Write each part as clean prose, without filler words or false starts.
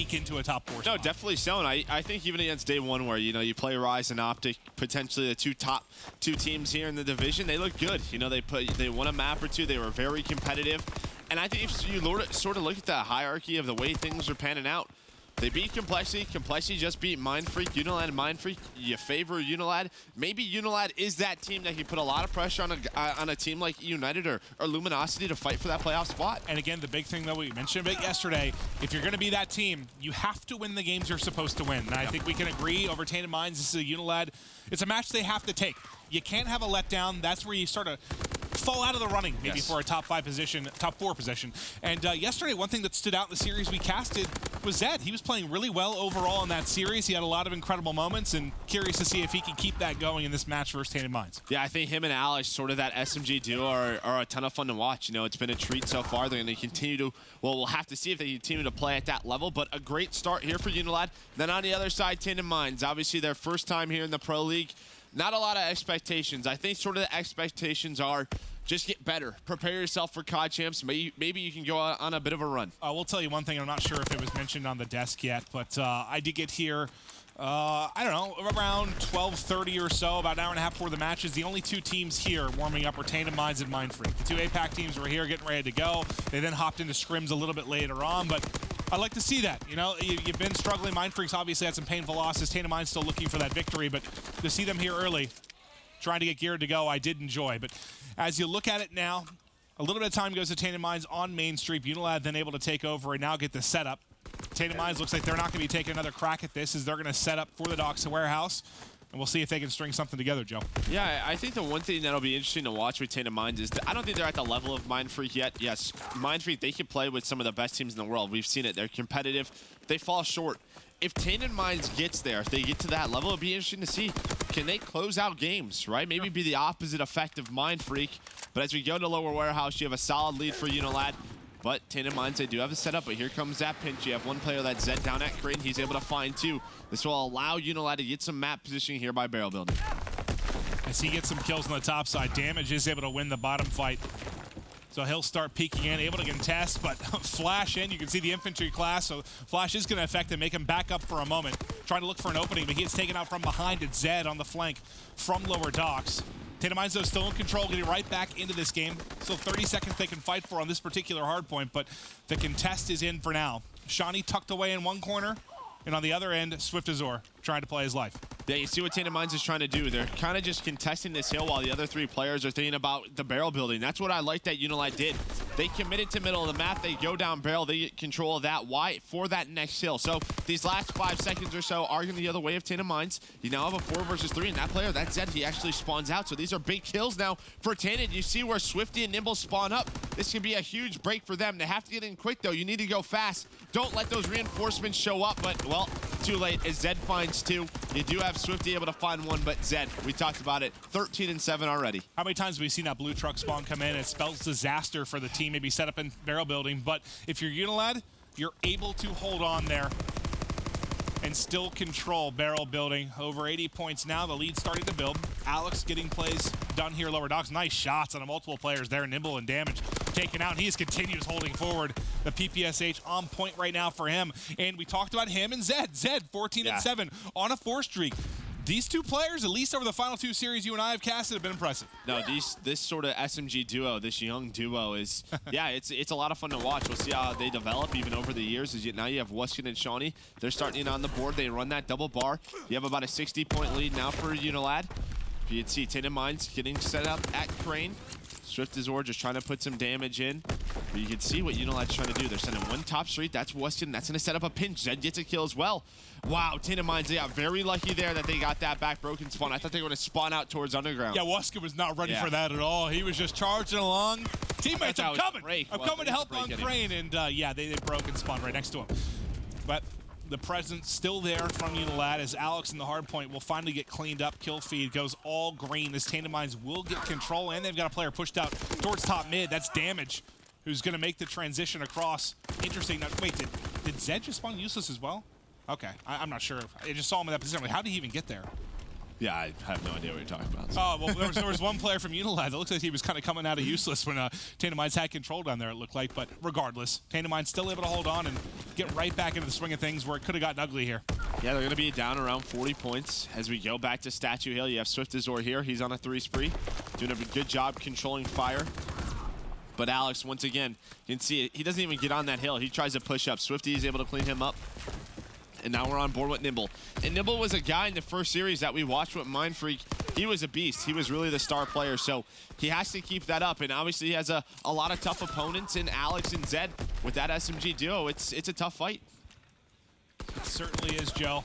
sneak into a top 4 spot. No, definitely so. And I think even against day one where, you know, you play Rise and Optic, potentially the top two teams here in the division, they look good. You know, they won a map or two. They were very competitive. And I think if you sort of look at the hierarchy of the way things are panning out, they beat Complexity. Complexity just beat Mindfreak. UNILAD and Mindfreak, you favor UNILAD. Maybe UNILAD is that team that can put a lot of pressure on a team like United or Luminosity to fight for that playoff spot. And again, the big thing that we mentioned a bit yesterday, if you're going to be that team, you have to win the games you're supposed to win. And I think we can agree over Tainted Minds, this is a UNILAD. It's a match they have to take. You can't have a letdown. That's where you sort of fall out of the running, maybe for a top 4 position. And yesterday, one thing that stood out in the series we casted was Zed. He was playing really well overall in that series. He had a lot of incredible moments, and curious to see if he can keep that going in this match versus Tainted Minds. Yeah, I think him and Alex, sort of that SMG duo, are a ton of fun to watch. You know, it's been a treat so far. They're going to continue to, well, we'll have to see if they continue to play at that level, but a great start here for UNILAD. Then on the other side, Tainted Minds, obviously their first time here in the Pro League. Not a lot of expectations. I think sort of the expectations are just get better. Prepare yourself for COD champs. Maybe you can go on a bit of a run. I will tell you one thing. I'm not sure if it was mentioned on the desk yet, but I did get here, I don't know, around 12:30 or so, about an hour and a half before the matches. The only two teams here warming up were Tainted Minds and Mindfreak. The two APAC teams were here getting ready to go. They then hopped into scrims a little bit later on, but I like to see that. You know, you've been struggling. Mindfreak's obviously had some painful losses. Tainted Minds still looking for that victory, but to see them here early, trying to get geared to go, I did enjoy. But as you look at it now, a little bit of time goes to Tainted Minds on Main Street. UNILAD then able to take over and now get the setup. Tainted Minds looks like they're not going to be taking another crack at this, as they're going to set up for the Docks Warehouse. And we'll see if they can string something together, Joe. Yeah, I think the one thing that'll be interesting to watch with Tainted Minds is I don't think they're at the level of Mindfreak yet. Yes, Mindfreak, they can play with some of the best teams in the world. We've seen it. They're competitive. They fall short. If Tainted Minds gets there, if they get to that level, it'll be interesting to see. Can they close out games, right? Maybe be the opposite effect of Mindfreak. But as we go to Lower Warehouse, you have a solid lead for UNILAD. But Tainted Minds, they do have a setup, but here comes that pinch. You have one player that's Zed down at Crane. He's able to find two. This will allow UNILAD to get some map positioning here by barrel building. As he gets some kills on the top side, Damage is able to win the bottom fight. So he'll start peeking in, able to contest, but Flash in. You can see the infantry class, so Flash is going to affect him, make him back up for a moment. Trying to look for an opening, but he gets taken out from behind. It's Zed on the flank from Lower Docks. Tainted Minds, though, still in control, getting right back into this game. Still 30 seconds they can fight for on this particular hardpoint, but the contest is in for now. Shawnee tucked away in one corner, and on the other end, Swift Azor trying to play his life. Yeah, you see what Tainted Minds is trying to do. They're kind of just contesting this hill while the other three players are thinking about the barrel building. That's what I like that UNILAD did. They committed to middle of the map. They go down barrel. They get control of that. Why? For that next hill. So these last 5 seconds or so are going the other way of Tainted Minds. You now have a 4 versus 3, and that player, that Zed, he actually spawns out. So these are big kills now for Tainted. You see where Swifty and Nimble spawn up. This can be a huge break for them. They have to get in quick, though. You need to go fast. Don't let those reinforcements show up, but, well, too late as Zed finds 2. You do have Swifty able to find 1, but Zed, we talked about it, 13 and 7 already. How many times have we seen that blue truck spawn come in? It spells disaster for the team, maybe set up in barrel building, but if you're UNILAD, you're able to hold on there and still control barrel building. Over 80 points now, the lead starting to build. Alex getting plays done here, Lower Docks. Nice shots on multiple players there, Nimble and Damage taken out. He just continues holding forward. The PPSH on point right now for him. And we talked about him and Zed. Zed, 14 and 7 on a 4 streak. These two players, at least over the final 2 series you and I have casted, have been impressive. No, this sort of SMG duo, this young duo is, yeah, it's a lot of fun to watch. We'll see how they develop even over the years. Now you have Weskin and Shawnee. They're starting in on the board. They run that double bar. You have about a 60-point lead now for UNILAD. You can see Tainted Minds getting set up at Crane. Swift Azor just trying to put some damage in. But you can see what UNILAD's trying to do. They're sending one top street. That's Weston. That's going to set up a pinch. Zed gets a kill as well. Wow, Tainted Minds, they got very lucky there that they got that back broken spawn. I thought they were going to spawn out towards underground. Yeah, Weston was not ready for that at all. He was just charging along. Teammates, I'm coming. I'm coming to help on Crane. And yeah, they broke and spawned right next to him. But the presence still there from UNILAD as Alex in the hard point will finally get cleaned up. Kill feed goes all green. This Tainted Minds will get control, and they've got a player pushed out towards top mid. That's Damage, who's going to make the transition across. Interesting. Now, wait, did Zed just spawn useless as well? Okay, I'm not sure. I just saw him in that position. Like, how did he even get there? Yeah, I have no idea what you're talking about. So. Oh, well, there was one player from UNILAD that looks like he was kind of coming out of useless when Tainted Minds had control down there, it looked like. But regardless, Tainted Minds still able to hold on and get right back into the swing of things where it could have gotten ugly here. Yeah, they're going to be down around 40 points as we go back to Statue Hill. You have Swiftazor here. He's on a 3 spree, doing a good job controlling fire. But Alex, once again, you can see it. He doesn't even get on that hill. He tries to push up. Swifty is able to clean him up. And now we're on board with Nimble. And Nimble was a guy in the first series that we watched with Mind Freak. He was a beast. He was really the star player. So he has to keep that up. And obviously he has a lot of tough opponents in Alex and Zed. With that SMG duo, it's a tough fight. It certainly is, Joe.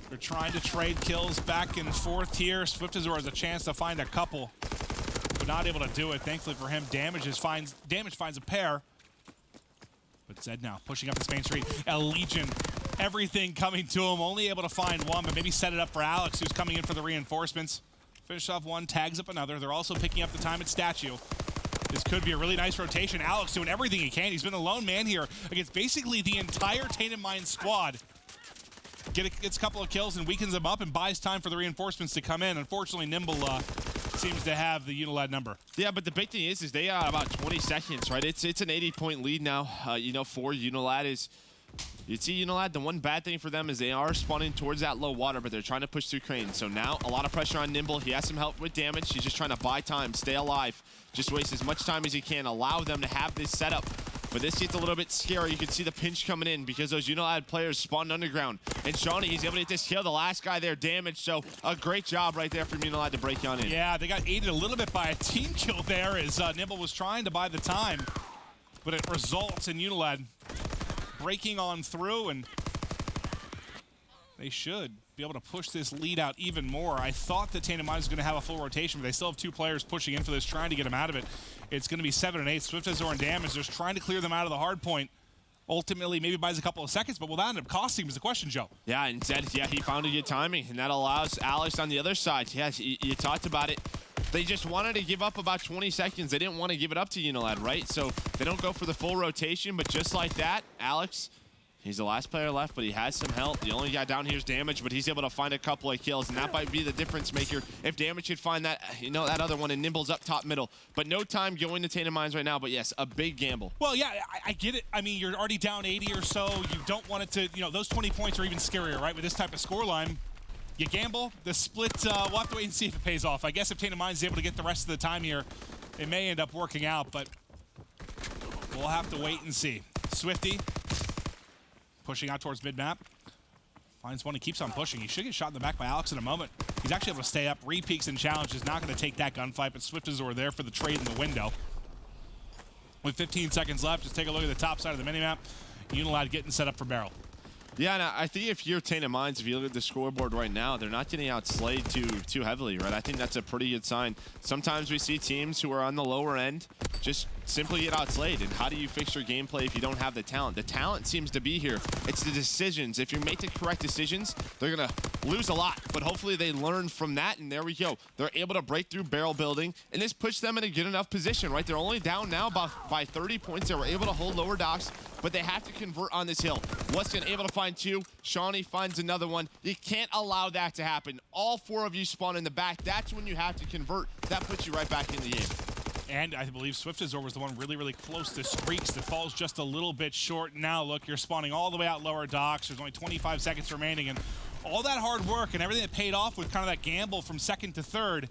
They're trying to trade kills back and forth here. Swiftazor has a chance to find a couple, but not able to do it. Thankfully for him, Damage finds a pair. But Zed now pushing up this main street. A Legion, everything coming to him. Only able to find one, but maybe set it up for Alex, who's coming in for the reinforcements. Finish off one, tags up another. They're also picking up the time at Statue. This could be a really nice rotation. Alex doing everything he can. He's been the lone man here against basically the entire Tainted Minds squad. Gets a couple of kills and weakens them up and buys time for the reinforcements to come in. Unfortunately, Nimble seems to have the UNILAD number. Yeah, but the big thing is they got about 20 seconds, right? It's an 80-point lead now, for UNILAD is... You see UNILAD, the one bad thing for them is they are spawning towards that low water, but they're trying to push through Crane. So now a lot of pressure on Nimble. He has some help with damage. He's just trying to buy time, stay alive, just waste as much time as he can, allow them to have this setup. But this gets a little bit scary. You can see the pinch coming in because those UNILAD players spawned underground. And Shawnee, he's able to get this kill. The last guy there damaged. So a great job right there from UNILAD to break on in. Yeah, they got aided a little bit by a team kill there as Nimble was trying to buy the time. But it results in UNILAD breaking on through, and they should be able to push this lead out even more. I thought that Tainted Minds was going to have a full rotation, but they still have 2 players pushing in for this, trying to get them out of it. It's going to be 7 and 8. Swiftazor and Damage just trying to clear them out of the hard point. Ultimately, maybe buys a couple of seconds, but will that end up costing him is the question, Joe. Yeah, and Zed, he found a good timing, and that allows Alex on the other side. Yes, you talked about it. They just wanted to give up about 20 seconds. They didn't want to give it up to UNILAD, right? So they don't go for the full rotation, but just like that, Alex, he's the last player left, but he has some help. The only guy down here is Damage, but he's able to find a couple of kills, and that might be the difference maker. If Damage should find that, that other one, and Nimble's up top middle. But no time going to Tainted Minds right now, but yes, a big gamble. Well, yeah, I get it. I mean, you're already down 80 or so. You don't want it to, those 20 points are even scarier, right? With this type of scoreline. You gamble, the split, we'll have to wait and see if it pays off. I guess if Tainted Minds is able to get the rest of the time here, it may end up working out, but we'll have to wait and see. Swifty pushing out towards mid-map. Finds one and keeps on pushing. He should get shot in the back by Alex in a moment. He's actually able to stay up. Re-peaks and challenges. Not going to take that gunfight, but Swiftazor there for the trade in the window. With 15 seconds left, just take a look at the top side of the minimap. UNILAD getting set up for barrel. Yeah, and I think if you're Tainted Minds, if you look at the scoreboard right now, they're not getting outslayed too heavily, right? I think that's a pretty good sign. Sometimes we see teams who are on the lower end just simply get outslayed. And how do you fix your gameplay if you don't have the talent? The talent seems to be here. It's the decisions. If you make the correct decisions, they're going to lose a lot. But hopefully they learn from that, and there we go. They're able to break through barrel building, and this puts them in a good enough position, right? They're only down now by 30 points. They were able to hold lower docks, but they have to convert on this hill. Weston able to find 2. Shawnee finds another one. You can't allow that to happen. All 4 of you spawn in the back. That's when you have to convert. That puts you right back in the game. And I believe Swiftazor was the one really, really close to Streaks that falls just a little bit short. Now, look, you're spawning all the way out lower docks. There's only 25 seconds remaining, and all that hard work and everything that paid off with kind of that gamble from second to third,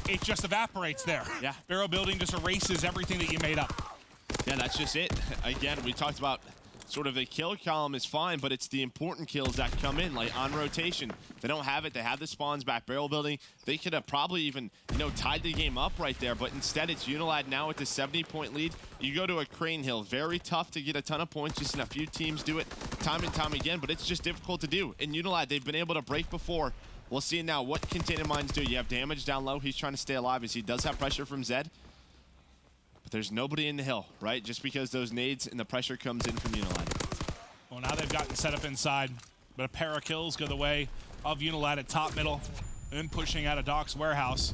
it just evaporates there. Yeah. Barrel building just erases everything that you made up. Yeah, that's just it. Again, we talked about sort of the kill column is fine, but it's the important kills that come in, like on rotation. They don't have it. They have the spawns back. Barrel building, they could have probably even, tied the game up right there, but instead it's UNILAD now with the 70-point lead. You go to a Crane Hill. Very tough to get a ton of points. Just in a few teams do it time and time again, but it's just difficult to do. In UNILAD, they've been able to break before. We'll see now what can Tainted Minds do. You have Damage down low. He's trying to stay alive as he does have pressure from Zed. But there's nobody in the hill, right? Just because those nades and the pressure comes in from UNILAD. Well, now they've gotten set up inside, but a pair of kills go the way of UNILAD at top middle, then pushing out of Doc's warehouse.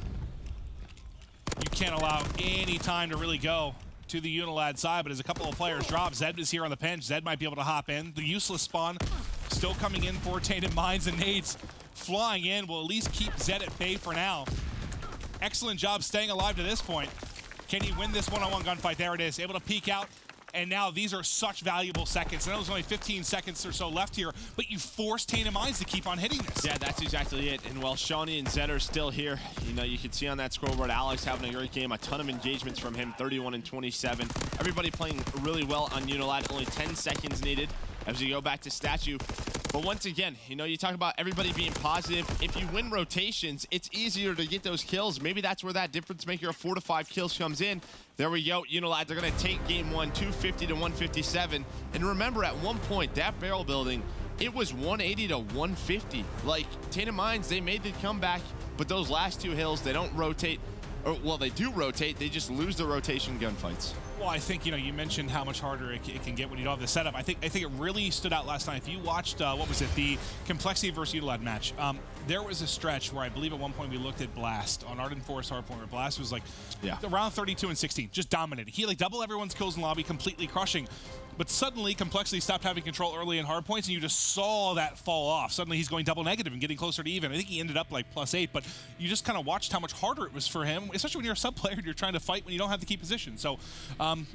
You can't allow any time to really go to the UNILAD side, but as a couple of players drop, Zed is here on the bench. Zed might be able to hop in. The useless spawn still coming in for Tainted Minds, and nades flying in will at least keep Zed at bay for now. Excellent job staying alive to this point. Can he win this one-on-one gunfight? There it is, able to peek out. And now these are such valuable seconds. I know there's only 15 seconds or so left here, but you force Tainted Minds to keep on hitting this. Yeah, that's exactly it. And while Shawnee and Zed are still here, you know, you can see on that scoreboard, Alex having a great game, a ton of engagements from him, 31 and 27. Everybody playing really well on UNILAD, only 10 seconds needed as you go back to Statue. But once again, you know, you talk about everybody being positive. If you win rotations, it's easier to get those kills. Maybe that's where that difference maker of 4 to 5 kills comes in. There we go, UNILAD, they're gonna take game one, 250 to 157. And remember, at one point, that barrel building, it was 180 to 150. Like, Tainted Minds, they made the comeback, but those last two hills, they don't rotate. Or, well, they do rotate, they just lose the rotation gunfights. Well, I think, you know, you mentioned how much harder it can get when you don't have the setup. I think it really stood out last night. If you watched, what was it, the Complexity versus UNILAD match, there was a stretch where I believe at one point we looked at Blast on Arden Forest Hardpoint, where Blast was like around 32 and 16, just dominating. He like double everyone's kills in lobby, completely crushing. But suddenly, Complexity stopped having control early in hardpoints, and you just saw that fall off. Suddenly, he's going double negative and getting closer to even. I think he ended up like +8, but you just kind of watched how much harder it was for him, especially when you're a sub player and you're trying to fight when you don't have the key position. So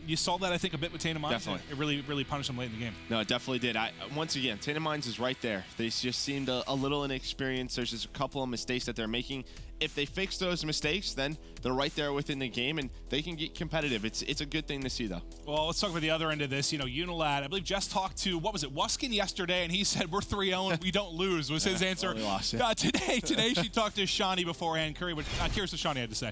you saw that, I think, a bit with Tainted Minds. Definitely. It really, really punished him late in the game. No, it definitely did. Once again, Tainted Minds is right there. They just seemed a little inexperienced. There's just a couple of mistakes that they're making. If they fix those mistakes, then they're right there within the game, and they can get competitive. It's a good thing to see, though. Well, let's talk about the other end of this. You know, UNILAD, I believe Jess talked to, what was it, Wuskin yesterday, and he said, we're 3-0 and we don't lose, was his answer. Well, lost, today she talked to Shawnee beforehand. Curious what Shawnee had to say.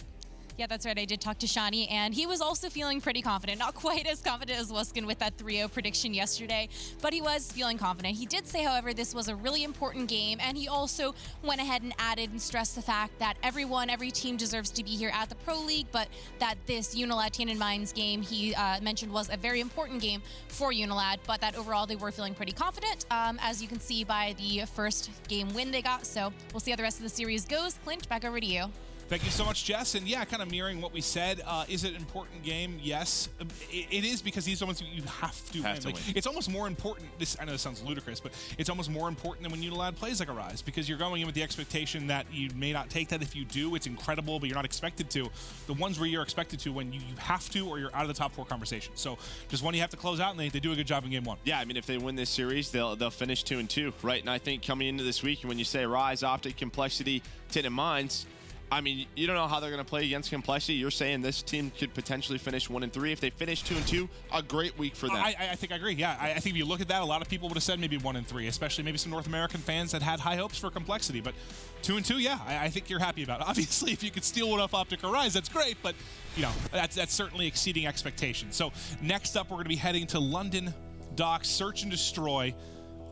Yeah, that's right. I did talk to Shawnee, and he was also feeling pretty confident. Not quite as confident as Wuskin with that 3-0 prediction yesterday, but he was feeling confident. He did say, however, this was a really important game, and he also went ahead and added and stressed the fact that every team deserves to be here at the Pro League, but that this UNILAD Tainted Minds game he mentioned was a very important game for UNILAD, but that overall they were feeling pretty confident, as you can see by the first game win they got. So we'll see how the rest of the series goes. Clint, back over to you. Thank you so much, Jess. And yeah, kind of mirroring what we said. Is it an important game? Yes. It is, because these are ones you have to win. It's almost more important. I know this sounds ludicrous, but it's almost more important than when UNILAD plays like a Rise, because you're going in with the expectation that you may not take that. If you do, it's incredible, but you're not expected to. The ones where you're expected to, when you have to, or you're out of the top 4 conversation. So just one you have to close out, and they do a good job in game 1. Yeah, I mean, if they win this series, they'll finish 2-2, right? And I think coming into this week, when you say Rise, Optic, Complexity, Tainted Minds, I mean, you don't know how they're going to play against Complexity. You're saying this team could potentially finish 1-3. If they finish 2-2, a great week for them. I think I agree. Yeah, I think if you look at that, a lot of people would have said maybe 1-3, especially maybe some North American fans that had high hopes for Complexity. But 2-2, yeah, I think you're happy about it. Obviously, if you could steal one off Optic or Rise, that's great. But you know, that's certainly exceeding expectations. So next up, we're going to be heading to London Docks, Search and Destroy,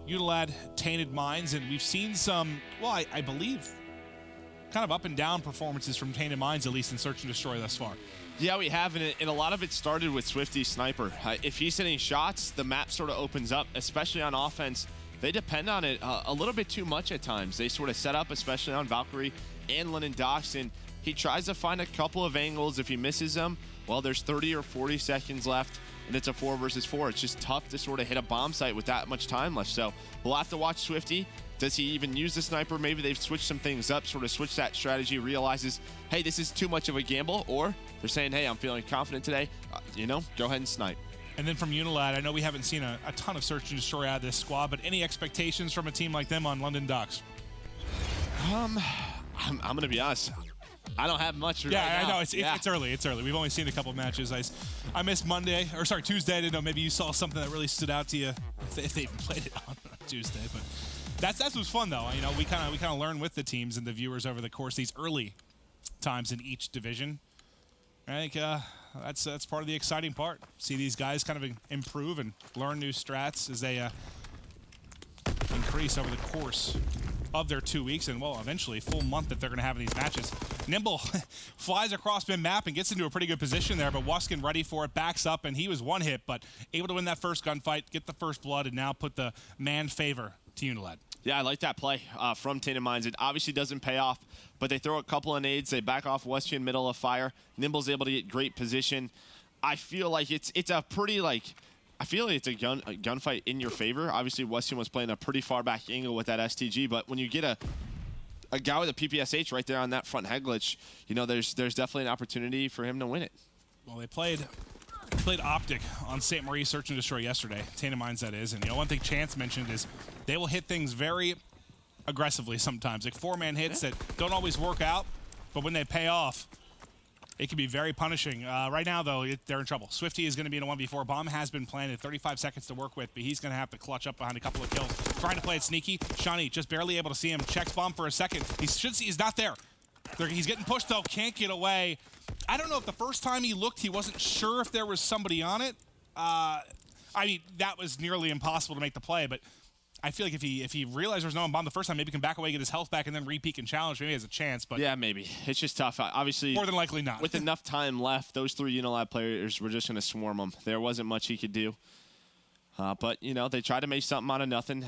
UNILAD Tainted Minds, and we've seen some. Well, I believe, kind of up and down performances from Tainted Minds, at least in Search and Destroy thus far. Yeah, we have, and a lot of it started with Swifty's sniper. If he's hitting shots, the map sort of opens up, especially on offense. They depend on it a little bit too much at times. They sort of set up, especially on Valkyrie and London Docks, and he tries to find a couple of angles. If he misses them, well, there's 30 or 40 seconds left, and it's a 4 versus 4. It's just tough to sort of hit a bomb site with that much time left. So we'll have to watch Swifty. Does he even use the sniper? Maybe they've switched some things up, sort of switched that strategy, realizes, hey, this is too much of a gamble, or they're saying, hey, I'm feeling confident today, go ahead and snipe. And then from UNILAD, I know we haven't seen a ton of Search and Destroy out of this squad, but any expectations from a team like them on London Docks? I'm going to be honest. I don't have much right now. I know. It's early. It's early. We've only seen a couple matches. I missed Tuesday. I didn't know. Maybe you saw something that really stood out to you if they even played it on Tuesday. But that's what's fun, though. You know, we kind of learn with the teams and the viewers over the course of these early times in each division. I think that's part of the exciting part. See these guys kind of improve and learn new strats as they increase over the course of their 2 weeks, and well, eventually full month that they're going to have in these matches. Nimble flies across mid-map and gets into a pretty good position there, but Wuskin ready for it, backs up, and he was one hit, but able to win that first gunfight, get the first blood, and now put the man favor to UNILAD. Yeah, I like that play from Tainted Minds. It obviously doesn't pay off, but they throw a couple of nades, they back off Wuskin middle of fire. Nimble's able to get great position. I feel like it's a pretty, I feel like it's a gunfight in your favor. Obviously, Wuskin was playing a pretty far back angle with that STG, but when you get a a guy with a PPSH right there on that front head glitch, you know, there's definitely an opportunity for him to win it. Well, they played Optic on St. Marie Search and Destroy yesterday. Tainted Minds, that is. And, you know, one thing Chance mentioned is they will hit things very aggressively sometimes. Like 4-man hits that don't always work out, but when they pay off, it can be very punishing. Right now, though, they're in trouble. Swifty is going to be in a 1v4. Bomb has been planted. 35 seconds to work with, but he's going to have to clutch up behind a couple of kills. Trying to play it sneaky. Shawnee just barely able to see him. Checks Bomb for a second. He should see he's not there. He's getting pushed, though. Can't get away. I don't know if the first time he looked, he wasn't sure if there was somebody on it. I mean, that was nearly impossible to make the play, but I feel like if he realized there was no one bomb the first time, maybe he can back away, get his health back, and then re-peek and challenge. Maybe he has a chance. But yeah, maybe. It's just tough. Obviously, more than likely not. With enough time left, those 3 UNILAD players were just going to swarm him. There wasn't much he could do. But, you know, they tried to make something out of nothing.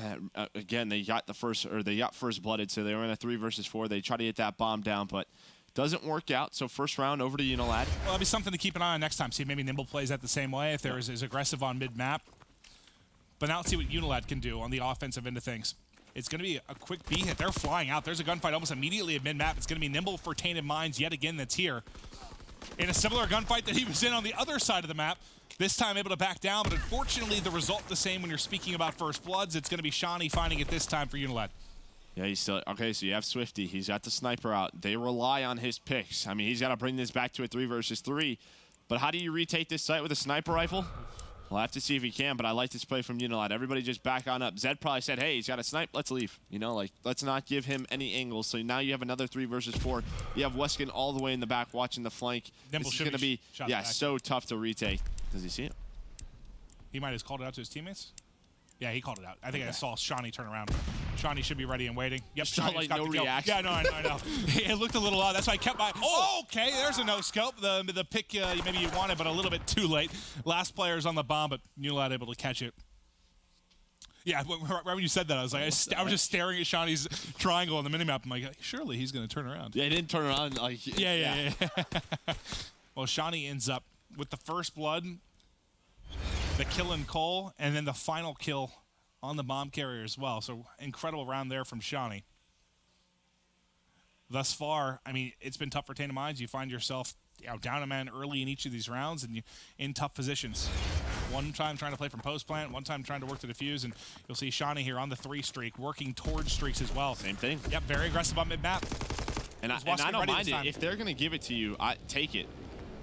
Again, they got first blooded, so they were in a 3 versus 4. They tried to get that bomb down, but doesn't work out. So first round over to UNILAD. Well, that'll be something to keep an eye on next time. See if maybe Nimble plays that the same way, if they're as aggressive on mid-map. But now let's see what UNILAD can do on the offensive end of things. It's going to be a quick B hit. They're flying out. There's a gunfight almost immediately at mid-map. It's going to be Nimble for Tainted Minds yet again that's here. In a similar gunfight that he was in on the other side of the map. This time able to back down, but unfortunately the result the same when you're speaking about first bloods. It's going to be Shawnee finding it this time for UNILAD. Yeah, he's still okay. So you have Swifty. He's got the sniper out. They rely on his picks. I mean, he's got to bring this back to a 3 versus 3. But how do you retake this site with a sniper rifle? We'll have to see if he can. But I like this play from UNILAD. Everybody just back on up. Zed probably said, "Hey, he's got a snipe. Let's leave." You know, like let's not give him any angles. So now you have another 3 versus 4. You have Weskin all the way in the back watching the flank. Nimble this is going to be so tough to retake. Does he see it? He might have called it out to his teammates. Yeah, he called it out. I think I saw Shawnee turn around. Shawnee should be ready and waiting. Yep, Shawnee's like got no the kill. reaction. Yeah, no, I know. It looked a little odd. That's why I kept my. Oh, okay. There's a no scope. The pick maybe you wanted, but a little bit too late. Last player's on the bomb, but UNILAD able to catch it. Yeah, right when you said that, I was like, I was just staring at Shawnee's triangle on the minimap. I'm like, surely he's going to turn around. Yeah, he didn't turn around. Like, yeah. Well, Shawnee ends up with the first blood, the kill in Cole, and then the final kill on the bomb carrier as well. So incredible round there from Shawnee. Thus far, I mean, it's been tough for Tainted Minds. You find yourself down a man early in each of these rounds and you in tough positions. One time trying to play from post plant, one time trying to work to defuse, and you'll see Shawnee here on the 3 streak, working towards streaks as well. Same thing. Yep, very aggressive on mid-map. And I don't mind it. If they're going to give it to you, take it.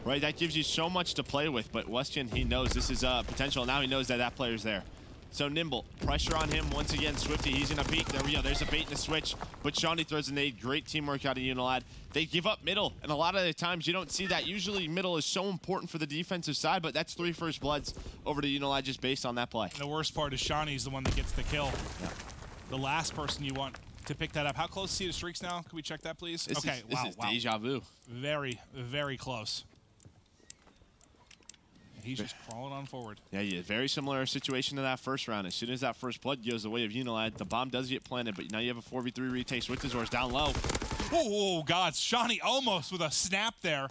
Right, that gives you so much to play with, but Westin, he knows this is potential. Now he knows that player's there. So Nimble, pressure on him once again. Swifty, he's in a peek. There we go. There's a bait and a switch, but Shawnee throws a nade. Great teamwork out of UNILAD. They give up middle, and a lot of the times you don't see that. Usually middle is so important for the defensive side, but that's 3 first bloods over to UNILAD just based on that play. And the worst part is Shawnee's the one that gets the kill. Yeah. The last person you want to pick that up. How close is he to streaks now? Can we check that, please? This is deja vu. Very, very close. He's just crawling on forward. Yeah, very similar situation to that first round. As soon as that first blood goes the way of UNILAD, the bomb does get planted, but now you have a 4v3 retake. Switchazor's down low. Oh, God. Shawnee almost with a snap there.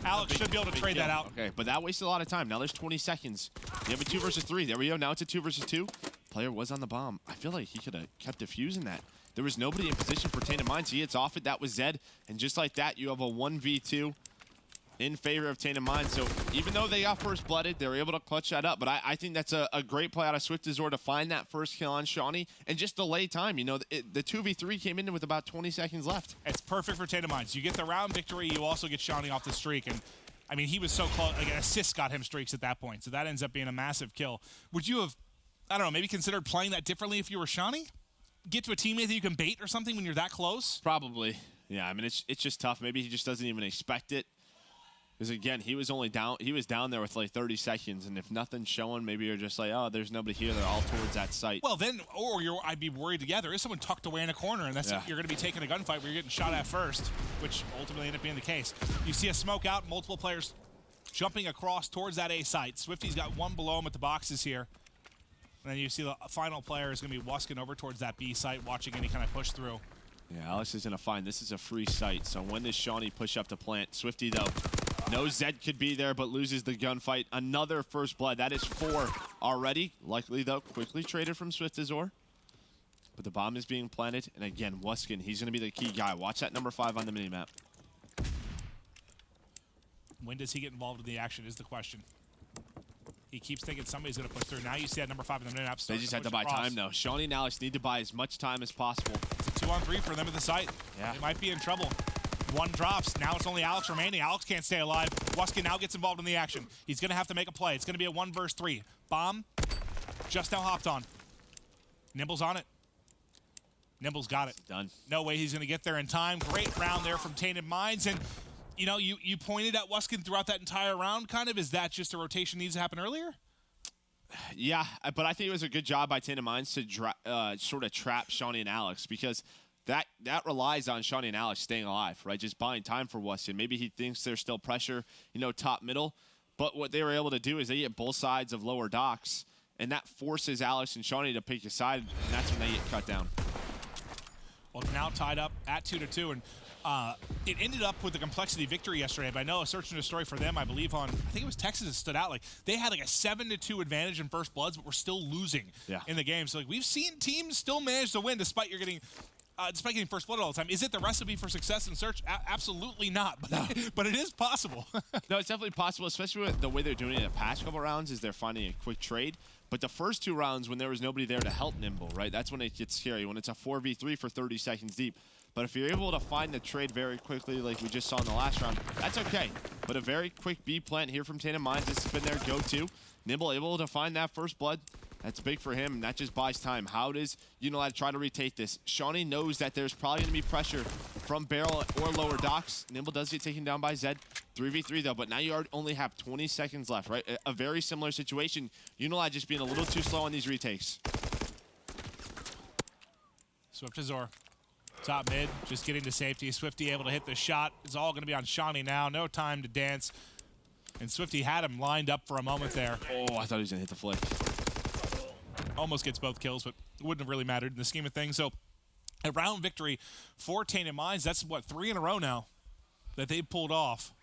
Alex should be able to trade that out. Okay, but that wasted a lot of time. Now there's 20 seconds. You have a 2 versus 3. There we go. Now it's a 2 versus 2. Player was on the bomb. I feel like he could have kept defusing that. There was nobody in position for Tainted Minds. He hits off it. That was Zed. And just like that, you have a 1v2 in favor of Tainted Minds. So even though they got first blooded, they were able to clutch that up. But I think that's a great play out of Swiftzor to find that first kill on Shawnee and just delay time. You know, the 2v3 came in with about 20 seconds left. It's perfect for Tainted Minds. You get the round victory, you also get Shawnee off the streak. And I mean, he was so close. Like, an assist got him streaks at that point. So that ends up being a massive kill. Would you have, I don't know, maybe considered playing that differently if you were Shawnee? Get to a teammate that you can bait or something when you're that close? Probably. Yeah, I mean, it's just tough. Maybe he just doesn't even expect it. Because again, he was down there with like 30 seconds, and if nothing's showing, maybe you're just like, oh, there's nobody here. They're all towards that site. Well, then, or I'd be worried together. Is someone tucked away in a corner, and that's you're going to be taking a gunfight where you're getting shot at first, which ultimately ended up being the case. You see a smoke out, multiple players jumping across towards that A site. Swifty's got one below him with the boxes here. And then you see the final player is going to be Wuskin over towards that B site, watching any kind of push through. Yeah, Alex is going to find this is a free site. So when does Shawnee push up to plant? Swifty, though, knows Zed could be there, but loses the gunfight. Another first blood. That is 4 already. Likely, though, quickly traded from Swiftzor. But the bomb is being planted, and again, Wuskin, he's going to be the key guy. Watch that number 5 on the minimap. When does he get involved in the action is the question. He keeps thinking somebody's going to push through. Now you see that number 5 in the minimap. They just had to buy time, though. Shawnee and Alex need to buy as much time as possible. It's a 2-on-3 for them at the site. Yeah. They might be in trouble. One drops. Now it's only Alex remaining. Alex can't stay alive. Wuskin now gets involved in the action. He's going to have to make a play. It's going to be a 1 versus 3. Bomb just now hopped on. Nimble's on it. Nimble's got it. Done. No way he's going to get there in time. Great round there from Tainted Minds. And, you know, you pointed at Wuskin throughout that entire round, kind of. Is that just a rotation needs to happen earlier? Yeah, but I think it was a good job by Tainted Minds to sort of trap Shawnee and Alex, because that relies on Shawnee and Alex staying alive, right? Just buying time for Wuskin. Maybe he thinks there's still pressure, you know, top, middle. But what they were able to do is they get both sides of lower docks, and that forces Alex and Shawnee to pick a side, and that's when they get cut down. Well, it's now tied up at 2-2, and it ended up with a complexity victory yesterday. But I know a search and destroy for them, I believe I think it was Texas that stood out. Like, they had like a 7-2 advantage in first bloods, but were still losing in the game. So like, we've seen teams still manage to win despite getting first blood all the time. Is it the recipe for success in search? Absolutely not. But, no. But it is possible. No, it's definitely possible, especially with the way they're doing it in the past couple rounds, is they're finding a quick trade. But the first 2 rounds, when there was nobody there to help Nimble, right, that's when it gets scary, when it's a 4v3 for 30 seconds deep. But if you're able to find the trade very quickly, like we just saw in the last round, that's okay. But a very quick B plant here from Tainted Minds, this has been their go-to. Nimble able to find that first blood. That's big for him, and that just buys time. How does UNILAD try to retake this? Shawnee knows that there's probably going to be pressure from barrel or lower docks. Nimble does get taken down by Zed. 3v3 though, but now you only have 20 seconds left, right? A very similar situation. UNILAD just being a little too slow on these retakes. Swift Azor. Top mid, just getting to safety. Swifty able to hit the shot. It's all going to be on Shawnee now. No time to dance. And Swifty had him lined up for a moment there. Oh, I thought he was going to hit the flick. Almost gets both kills, but it wouldn't have really mattered in the scheme of things. So a round victory for Tainted Minds. That's, what, 3 in a row now that they pulled off.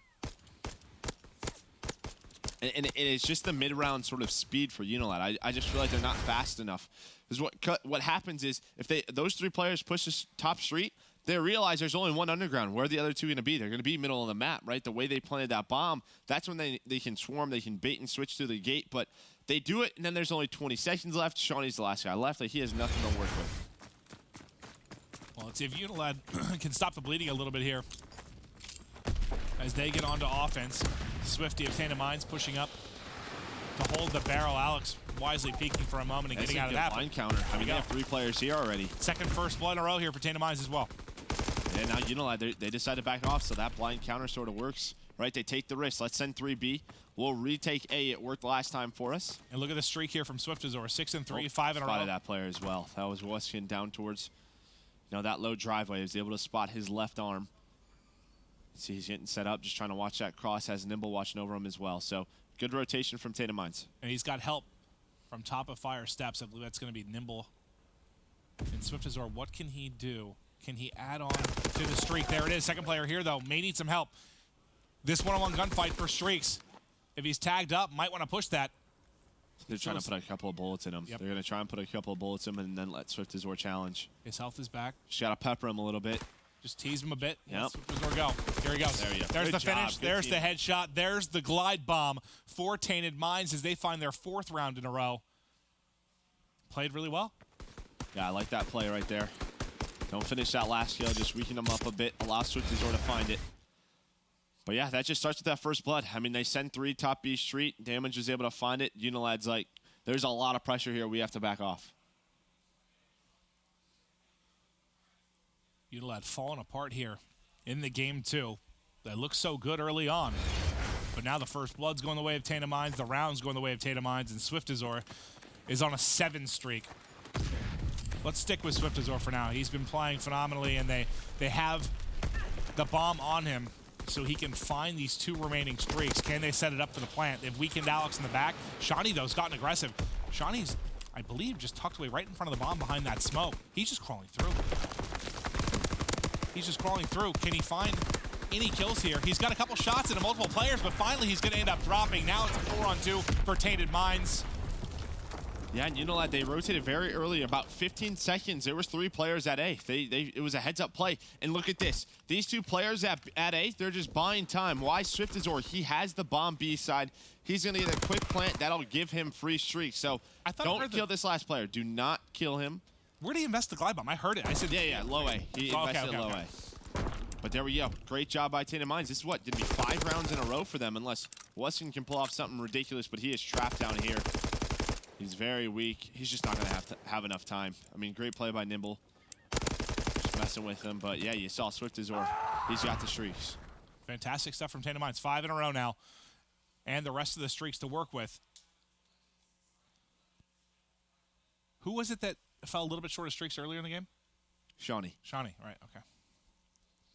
And it is just the mid-round sort of speed for UNILAD. I just feel like they're not fast enough. Because what happens is, if those 3 players push this top street, they realize there's only one underground. Where are the other 2 going to be? They're going to be middle of the map, right? The way they planted that bomb, that's when they can swarm, they can bait and switch through the gate. But they do it, and then there's only 20 seconds left. Shawnee's the last guy left. Like, he has nothing to work with. Well, let's see if UNILAD can stop the bleeding a little bit here as they get onto offense. Swifty of Tainted Minds pushing up to hold the barrel. Alex wisely peeking for a moment and getting out of that. Line counter. I mean, they have 3 players here already. Second first blood in a row here for Tainted Minds as well. And now UNILAD, they decide to back off, so that blind counter sort of works, right? They take the risk. Let's send 3B. We'll retake A. It worked last time for us. And look at the streak here from Swift Azor. 6-3, 5 in a row. Spotted that player as well. That was Wuskin down towards, that low driveway. He was able to spot his left arm. See, he's getting set up, just trying to watch that cross. Has Nimble watching over him as well. So good rotation from Tainted Minds. And he's got help from top of fire steps. I believe that's going to be Nimble. And Swift Azor, what can he do? Can he add on to the streak? There it is. Second player here, though. May need some help. This one-on-one gunfight for streaks. If he's tagged up, might want to push that. They're trying to put a couple of bullets in him. Yep. They're going to try and put a couple of bullets in him and then let Swift Azor challenge. His health is back. Just got to pepper him a little bit. Just tease him a bit. Yep. Swift Azor go. Here he goes. There you go. There's Good the job. finish. Good There's team. the headshot. There's the glide bomb for Tainted Minds as they find their 4th round in a row. Played really well. Yeah, I like that play right there. Don't finish that last kill. Just weaken them up a bit. Allow Swift Azor to find it. But yeah, that just starts with that first blood. I mean, they send 3 top B street. Damage was able to find it. UNILAD's like, there's a lot of pressure here. We have to back off. UNILAD falling apart here in the game, too. They look so good early on. But now the first blood's going the way of Tainted Minds. The round's going the way of Tainted Minds. And Swift Azor is on a 7 streak. Let's stick with Swift Azor for now. He's been playing phenomenally, and they have the bomb on him so he can find these 2 remaining streaks. Can they set it up for the plant? They've weakened Alex in the back. Shawnee, though, has gotten aggressive. Shawnee's, I believe, just tucked away right in front of the bomb behind that smoke. He's just crawling through. He's just crawling through. Can he find any kills here? He's got a couple shots into multiple players, but finally he's going to end up dropping. Now it's a 4-on-2 for Tainted Minds. Yeah, and UNILAD, they rotated very early, about 15 seconds. There was 3 players at A. It was a heads-up play. And look at this. These 2 players at A, they're just buying time. Why SwiftAzor? He has the bomb B side. He's going to get a quick plant. That'll give him free streaks. So don't kill this last player. Do not kill him. Where did he invest the glide bomb? I heard it. I said, yeah, low A. He invested low A. But there we go. Great job by Tainted Minds. This is what? Did be 5 rounds in a row for them, unless Weston can pull off something ridiculous, but he is trapped down here. He's very weak. He's just not going to have enough time. I mean, great play by Nimble. Just messing with him. But, yeah, you saw SwiftAzor. He's got the streaks. Fantastic stuff from Tainted Minds. 5 in a row now. And the rest of the streaks to work with. Who was it that fell a little bit short of streaks earlier in the game? Shawnee. Shawnee, right, okay.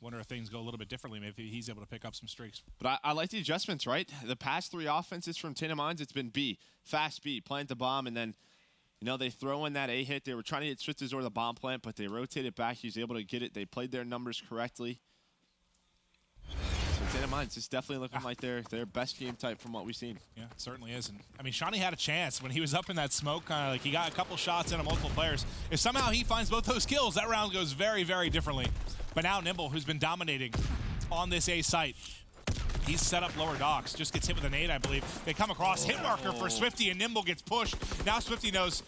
Wonder if things go a little bit differently. Maybe he's able to pick up some streaks. But I like the adjustments, right? The past 3 offenses from Tainted Minds, it's been B, fast B, plant the bomb, and then, you know, they throw in that A hit. They were trying to hit SwiftAzor the bomb plant, but they rotated back. He was able to get it. They played their numbers correctly. So Tainted Minds, it's definitely looking like their best game type from what we've seen. Yeah, it certainly is. And I mean, Shawnee had a chance when he was up in that smoke. Kind of like he got a couple shots in on multiple players. If somehow he finds both those kills, that round goes very, very differently. But now Nimble, who's been dominating on this A site, he's set up lower docks. Just gets hit with a nade, I believe. They come across, hit marker for Swifty, and Nimble gets pushed. Now Swifty knows,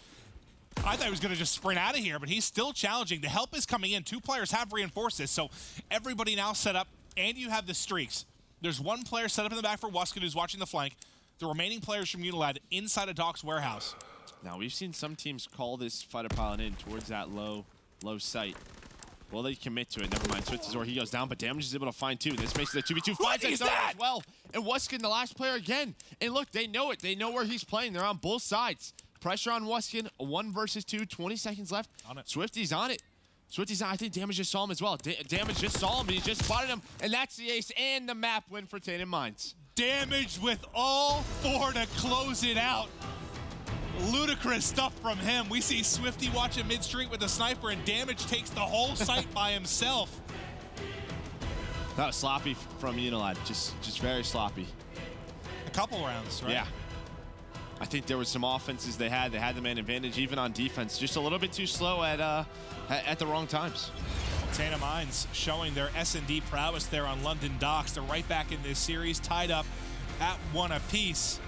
I thought he was going to just sprint out of here, but he's still challenging. The help is coming in. 2 players have reinforced this, so everybody now set up, and you have the streaks. There's 1 player set up in the back for Wuskin who's watching the flank. The remaining players from UNILAD inside a Doc's warehouse. Now, we've seen some teams call this fighter pilot in towards that low site. Will they commit to it? Never mind. SwiftAzor, he goes down, but Damage is able to find 2. This makes it a 2v2 fight as well. And Wuskin, the last player again. And look, they know it. They know where he's playing. They're on both sides. Pressure on Wuskin. 1 versus 2. 20 seconds left. Swifty's on it. Swifty's on. I think Damage just saw him as well. Damage just saw him, but he just spotted him. And that's the ace and the map win for Tainted Minds. Damage with all 4 to close it out. Ludicrous stuff from him. We see Swifty watching mid-street with a sniper, and Damage takes the whole site by himself. That was sloppy from UNILAD. Just very sloppy. A couple rounds, right? Yeah. I think there was some offenses they had. They had the man advantage, even on defense. Just a little bit too slow at the wrong times. Tainted Minds showing their S&D prowess there on London Docks. They're right back in this series, tied up at 1 apiece.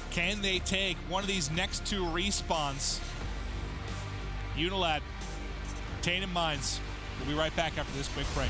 Can they take one of these next 2 respawns? UNILAD, Tainted Minds. We'll be right back after this quick break.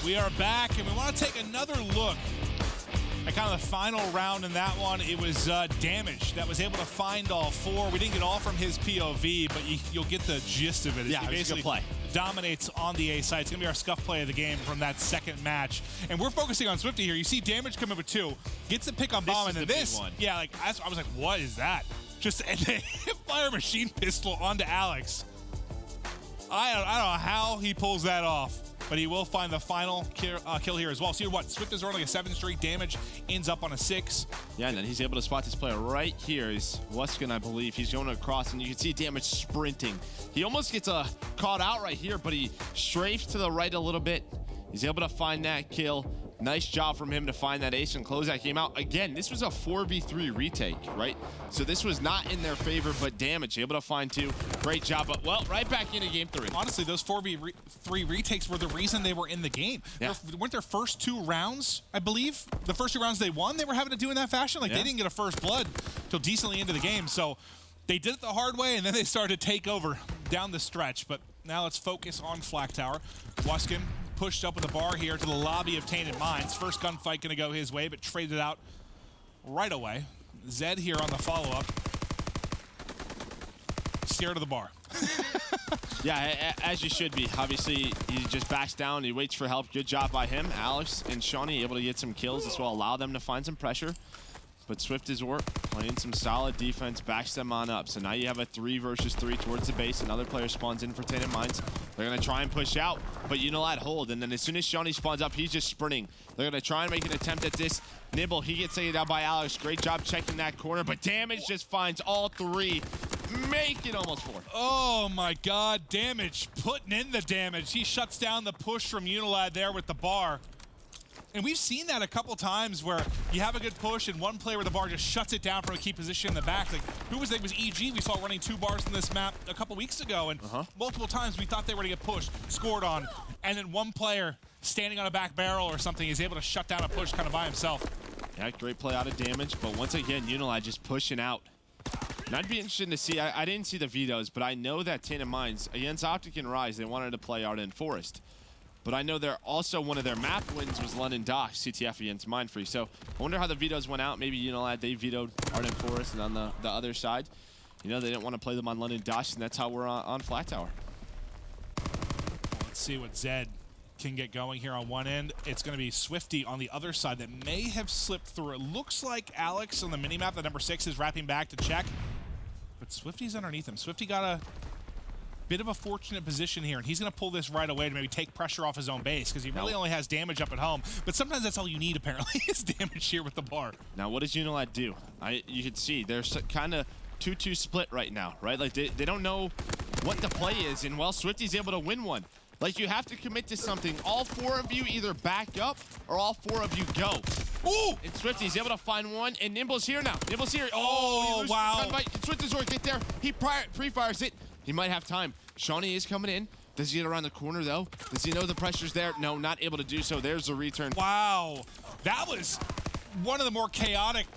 We are back, and we want to take another look at kind of the final round in that one. It was Damage that was able to find all four. We didn't get all from his POV, but you'll get the gist of it. Yeah, he it was a good basically play. dominates on the A side. It's going to be our scuff play of the game from that second match. And we're focusing on Swifty here. You see Damage come in with 2, gets the pick on bomb, and then this. One. Yeah, like I was like, what is that? Just and they fire machine pistol onto Alex. I don't know how he pulls that off, but he will find the final kill here as well. So what? Swift is running a 7 streak. Damage ends up on a 6. Yeah, and then he's able to spot this player right here. Is Wuskin, I believe. He's going across, and you can see Damage sprinting. He almost gets caught out right here, but he strafes to the right a little bit. He's able to find that kill. Nice job from him to find that ace and close that game out. Again, this was a 4v3 retake, right? So this was not in their favor, but Damage able to find 2. Great job, but well, right back into game 3. Honestly, those 4v3 retakes were the reason they were in the game. Yeah. Weren't their first 2 rounds, I believe? The first 2 rounds they won, they were having to do in that fashion. Like, yeah. They didn't get a first blood till decently into the game. So they did it the hard way, and then they started to take over down the stretch. But now let's focus on Flak Tower. Wuskin pushed up with the bar here to the lobby of Tainted Minds. First gunfight going to go his way, but traded out right away. Zed here on the follow-up. Scared of the bar. Yeah, as you should be. Obviously, he just backs down. He waits for help. Good job by him. Alex and Shawnee able to get some kills. This will allow them to find some pressure. But Swift is playing some solid defense, backs them on up. So now you have a 3 versus 3 towards the base. Another player spawns in for Tainted Minds. They're going to try and push out, but UNILAD hold. And then as soon as Shawnee spawns up, he's just sprinting. They're going to try and make an attempt at this. Nibble, he gets taken out by Alex. Great job checking that corner, but Damage just finds all 3. Make it almost 4. Oh my God, Damage putting in the damage. He shuts down the push from UNILAD there with the bar. And we've seen that a couple times where you have a good push and one player with the bar just shuts it down from a key position in the back. Like, who was that? It was EG. We saw running 2 bars in this map a couple weeks ago, and multiple times we thought they were to get pushed, scored on, and then one player standing on a back barrel or something is able to shut down a push kind of by himself. Yeah, great play out of Damage, but once again, UNILAD just pushing out. And I'd be interested to see, I didn't see the vetoes, but I know that Tainted Minds, against Optic and Rise, they wanted to play out in Forest. But I know they're also one of their map wins was London Docks, CTF against Mindfree. So I wonder how the vetoes went out. Maybe UNILAD, they vetoed Arden Forest, and on the other side, you know, they didn't want to play them on London Docks, and that's how we're on Flak Tower. Let's see what Zed can get going here on one end. It's going to be Swifty on the other side that may have slipped through. It looks like Alex on the minimap, the number 6, is wrapping back to check. But Swifty's underneath him. Swifty got a bit of a fortunate position here, and he's going to pull this right away to maybe take pressure off his own base because he really only has damage up at home. But sometimes that's all you need, apparently, is damage here with the bar. Now, what does UNILAD do? You can see they're kind of 2-2 split right now, right? Like, they don't know what the play is, and, well, Swifty's able to win one. Like, you have to commit to something. All 4 of you either back up or all 4 of you go. Ooh! And Swifty's able to find one, and Nimble's here now. Nimble's here. Oh, wow. Can Swifty's get there? He pre-fires it. He might have time. Shawnee is coming in. Does he get around the corner, though? Does he know the pressure's there? No, not able to do so. There's the return. Wow. That was one of the more chaotic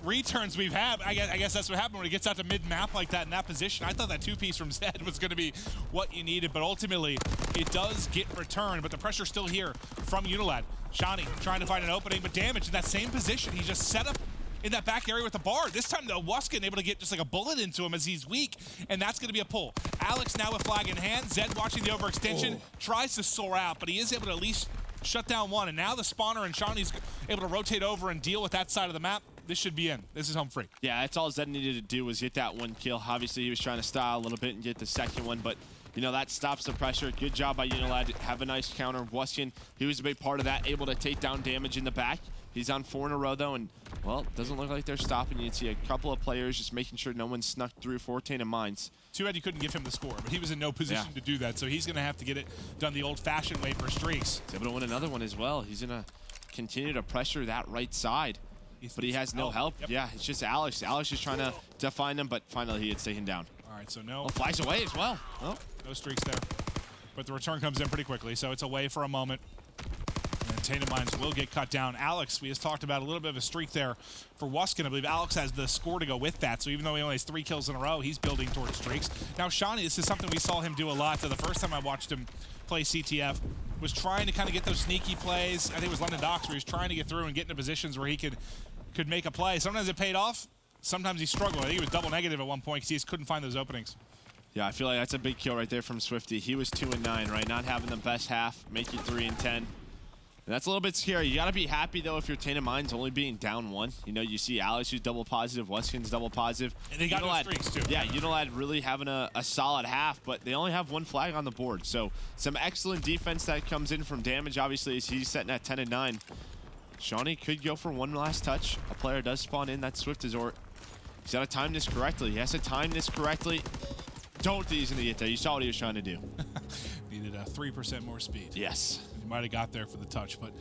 returns we've had. I guess that's what happened when it gets out to mid-map like that in that position. I thought that 2-piece from Zed was going to be what you needed, but ultimately it does get returned, but the pressure's still here from UNILAD. Shawnee trying to find an opening, but Damage in that same position. He just set up in that back area with the bar. This time, though, Wuskin able to get just like a bullet into him as he's weak, and that's going to be a pull. Alex now with flag in hand. Zed watching the overextension, tries to soar out, but he is able to at least shut down one, and now the spawner and Shawnee's able to rotate over and deal with that side of the map. This should be in. This is home free. Yeah, that's all Zed needed to do was get that one kill. Obviously, he was trying to style a little bit and get the second one, but you know, that stops the pressure. Good job by UNILAD. Have a nice counter. Wuskin, he was a big part of that, able to take down Damage in the back. He's on 4 in a row, though, and, well, doesn't look like they're stopping. You can see a couple of players just making sure no one snuck through for Tainted Minds. Too bad you couldn't give him the score, but he was in no position to do that, so he's going to have to get it done the old-fashioned way for streaks. He's able to win another one as well. He's going to continue to pressure that right side, but he has no help. Yep. Yeah, it's just Alex. Alex is trying to find him, but finally he had taken down. All right, so no. Oh, flies away as well. Oh. No streaks there, but the return comes in pretty quickly, so it's away for a moment. And Tainted Minds will get cut down. Alex, we just talked about a little bit of a streak there for Wuskin. I believe Alex has the score to go with that. So even though he only has 3 kills in a row, he's building towards streaks. Now, Shawnee, this is something we saw him do a lot. So the first time I watched him play CTF, was trying to kind of get those sneaky plays. I think it was London Docks where he was trying to get through and get into positions where he could make a play. Sometimes it paid off. Sometimes he struggled. I think he was double negative at one point because he just couldn't find those openings. Yeah, I feel like that's a big kill right there from Swifty. He was 2 and 9, right? Not having the best half, make you 3 and 10. And that's a little bit scary. You got to be happy, though, if you're Tainted Minds only being down 1. You know, you see Alex who's double positive, Weskin's double positive. And they got no streaks, too. Yeah, UNILAD really having a solid half, but they only have 1 flag on the board. So some excellent defense that comes in from Damage, obviously, as he's setting at 10 and 9. Shawnee could go for one last touch. A player does spawn in. That's Swift Resort. He's got to time this correctly. He has to time this correctly. Don't think he's going to get there. You saw what he was trying to do. Needed a 3% more speed. Yes. He might have got there for the touch, but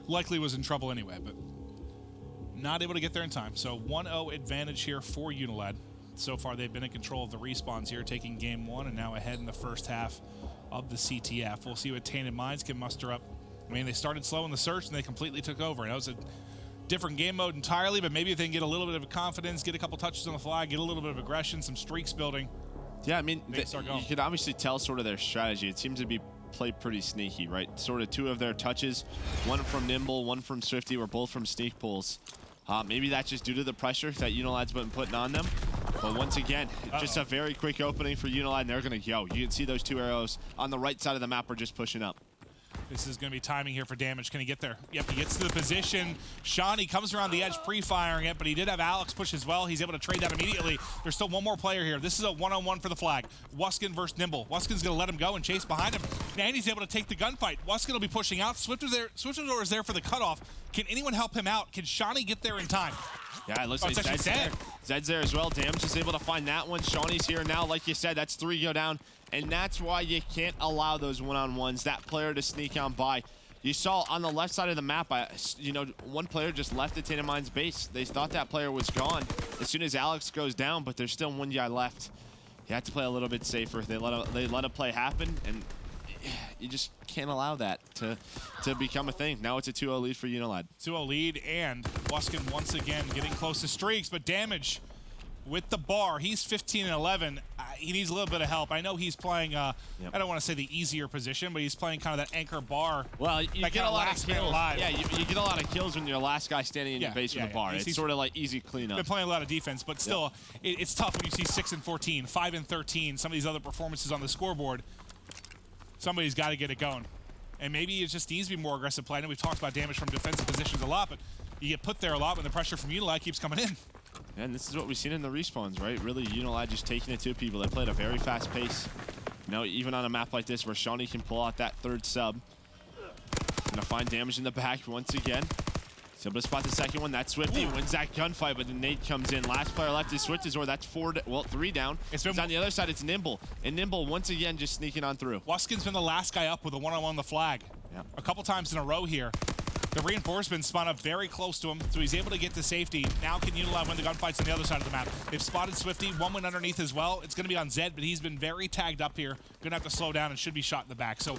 likely was in trouble anyway, but not able to get there in time. So 1-0 advantage here for UNILAD. So far, they've been in control of the respawns here, taking game 1 and now ahead in the first half of the CTF. We'll see what Tainted Minds can muster up. I mean, they started slow in the search and they completely took over. And that was a different game mode entirely, but maybe if they can get a little bit of confidence, get a couple touches on the fly, get a little bit of aggression, some streaks building. Yeah, I mean, you could could obviously tell sort of their strategy. It seems to be played pretty sneaky, right? Sort of 2 of their touches, 1 from Nimble, 1 from Swifty, were both from sneak pulls. Maybe that's just due to the pressure that UNILAD's been putting on them. But once again, just a very quick opening for UNILAD, and they're going to go. You can see those 2 arrows on the right side of the map are just pushing up. This is going to be timing here for Damage. Can he get there? Yep, he gets to the position. Shawnee comes around the edge pre-firing it, but he did have Alex push as well. He's able to trade that immediately. There's still one more player here. This is a one-on-one for the flag. Wuskin versus Nimble. Wuskin's going to let him go and chase behind him. And he's able to take the gunfight. Wuskin will be pushing out. Swifter is there for the cutoff. Can anyone help him out? Can Shawnee get there in time? Yeah, it looks like Zed's there. Zed's there as well. Damage is able to find that one. Shawnee's here now. Like you said, that's 3 go down. And that's why you can't allow those one-on-ones, that player to sneak on by. You saw on the left side of the map, one player just left the Tainted Minds base. They thought that player was gone as soon as Alex goes down, but there's still 1 guy left. You have to play a little bit safer. They let a play happen, and you just can't allow that to become a thing. Now it's a 2-0 lead for UNILAD. 2-0 lead, and Wuskin once again getting close to streaks, but Damage with the bar. He's 15 and 11. He needs a little bit of help. I know he's playing, I don't want to say the easier position, but he's playing kind of that anchor bar. Well, you get a lot of kills. Yeah, you get a lot of kills when you're the last guy standing in your base with a bar. It's sort of like easy cleanup. Been playing a lot of defense, but still, it's tough when you see 6 and 14, 5 and 13, some of these other performances on the scoreboard. Somebody's got to get it going. And maybe it just needs to be more aggressive play. I know we've talked about Damage from defensive positions a lot, but you get put there a lot when the pressure from UNILAD keeps coming in. And this is what we've seen in the respawns, right? Really, UNILAD just taking it to people. They play at a very fast pace. You know, even on a map like this where Shawnee can pull out that 3rd sub. Gonna find Damage in the back once again. So able to spot the 2nd one. That's Swifty. Wins that gunfight, but the nade comes in. Last player left is Swift, or that's 3 down. It's on the other side, it's Nimble. And Nimble, once again, just sneaking on through. Wuskin's been the last guy up with a one-on-one on the flag. Yep. A couple times in a row here. The reinforcements spawn up very close to him, so he's able to get to safety. Now can UNILAD win the gunfights on the other side of the map. They've spotted Swifty, 1 win underneath as well. It's going to be on Zed, but he's been very tagged up here. Going to have to slow down and should be shot in the back. So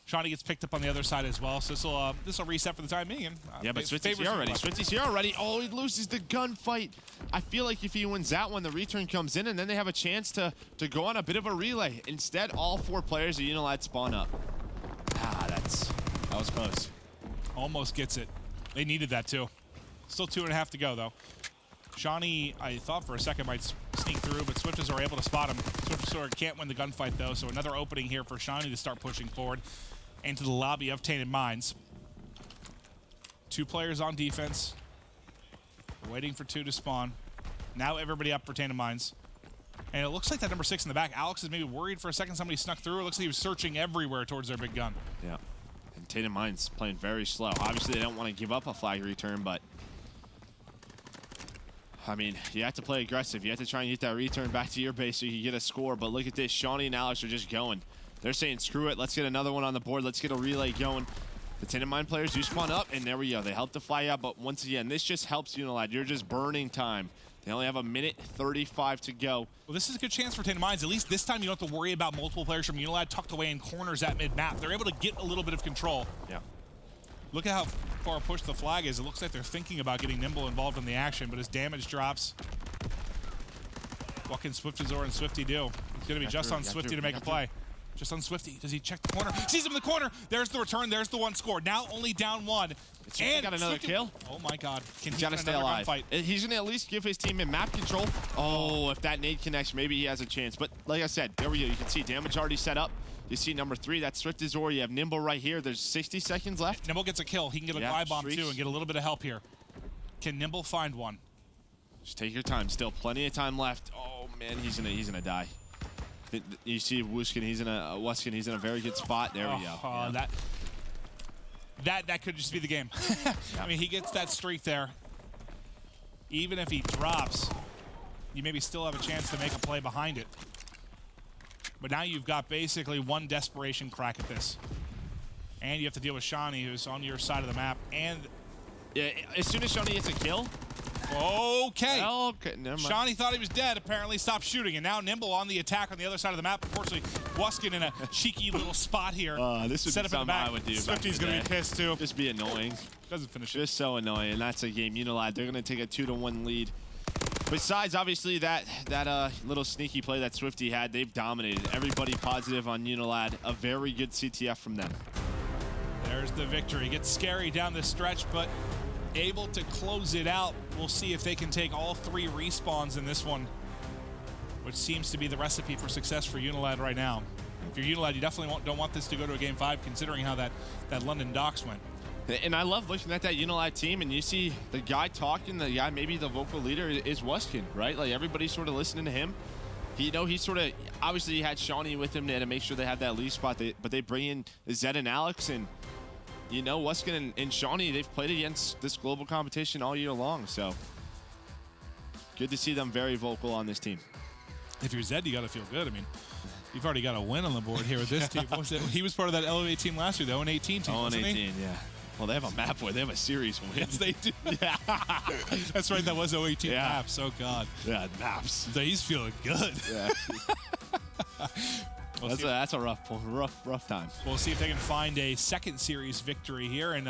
Shawnee gets picked up on the other side as well. So this will reset for the time being. Yeah, but Swifty's here already. Swifty's here already. Oh, he loses the gunfight. I feel like if he wins that one, the return comes in, and then they have a chance to go on a bit of a relay. Instead, all 4 players of UNILAD spawn up. That was close. Almost gets it. They needed that too. Still 2.5 to go though. Shawnee, I thought for a second might sneak through, but Swifters are able to spot him. Swifters can't win the gunfight though, so another opening here for Shawnee to start pushing forward into the lobby of Tainted Minds. 2 players on defense. Waiting for 2 to spawn. Now everybody up for Tainted Minds. And it looks like that number 6 in the back, Alex is maybe worried for a second somebody snuck through. It looks like he was searching everywhere towards their big gun. Yeah. And Tainted Minds playing very slow. Obviously, they don't want to give up a flag return, but I mean, you have to play aggressive. You have to try and get that return back to your base so you can get a score. But look at this. Shawnee and Alex are just going. They're saying, screw it. Let's get another one on the board. Let's get a relay going. The Tainted Mind players do spawn up, and there we go. They help the flag out, but once again, this just helps UNILAD. You're just burning time. They only have 1:35 to go. Well, this is a good chance for Tainted Minds. At least this time you don't have to worry about multiple players from UNILAD tucked away in corners at mid-map. They're able to get a little bit of control. Yeah. Look at how far pushed the flag is. It looks like they're thinking about getting Nimble involved in the action, but as damage drops, what can Swiftazor and Swifty do? It's going to be just on Swifty to make a play. Just on Swifty. Does he check the corner? Sees him in the corner. There's the return. There's the one score. Now only down one. And got another kill. Oh my God. Can he got to stay alive. Gunfight? He's going to at least give his team map control. Oh, if that nade connects, maybe he has a chance. But like I said, there we go. You can see damage already set up. You see number 3, that's Swift Azor. You have Nimble right here. There's 60 seconds left. Nimble gets a kill. He can get a glide bomb too and get a little bit of help here. Can Nimble find one? Just take your time. Still plenty of time left. Oh man, he's gonna die. You see Wuskin, he's in a very good spot. There we go. That could just be the game. I mean, he gets that streak there. Even if he drops, you maybe still have a chance to make a play behind it. But now you've got basically one desperation crack at this. And you have to deal with Shawnee, who's on your side of the map. And yeah, as soon as Shawnee gets a kill. Okay. Okay, never mind. Shawnee thought he was dead, apparently stopped shooting. And now Nimble on the attack on the other side of the map. Unfortunately, Wuskin in a cheeky little spot here. This would set be up in the something back. I would do. Swifty's going to be pissed too. Just be annoying. Doesn't finish it. Just so annoying. And that's a game. UNILAD, they're going to take a 2-1 lead. Besides, obviously, that little sneaky play that Swifty had, they've dominated. Everybody positive on UNILAD. A very good CTF from them. There's the victory. Gets scary down the stretch, but able to close it out. We'll see if they can take all 3 respawns in this one, which seems to be the recipe for success for UNILAD right now. If you're UNILAD, you definitely don't want this to go to a Game 5, considering how that London Docks went. And I love looking at that UNILAD team, and you see the guy talking, the guy, maybe the vocal leader is Wuskin, right? Like, everybody's sort of listening to him. He's sort of, obviously he had Shawnee with him to make sure they have that lead spot, but they bring in Zed and Alex, and you know, Wuskin and Shawnee, they've played against this global competition all year long, so good to see them very vocal on this team. If you're Zed, you got to feel good. I mean, you've already got a win on the board here with this team. He was part of that Elevate team last year, the 0-18 team, wasn't he? 0-18, yeah. Well, they have a map where they have a series win. Yes, they do. Yeah. That's right, that was 0-18 maps. Oh, God. Yeah, maps. So he's feeling good. Yeah. That's a rough time. We'll see if they can find a second series victory here. And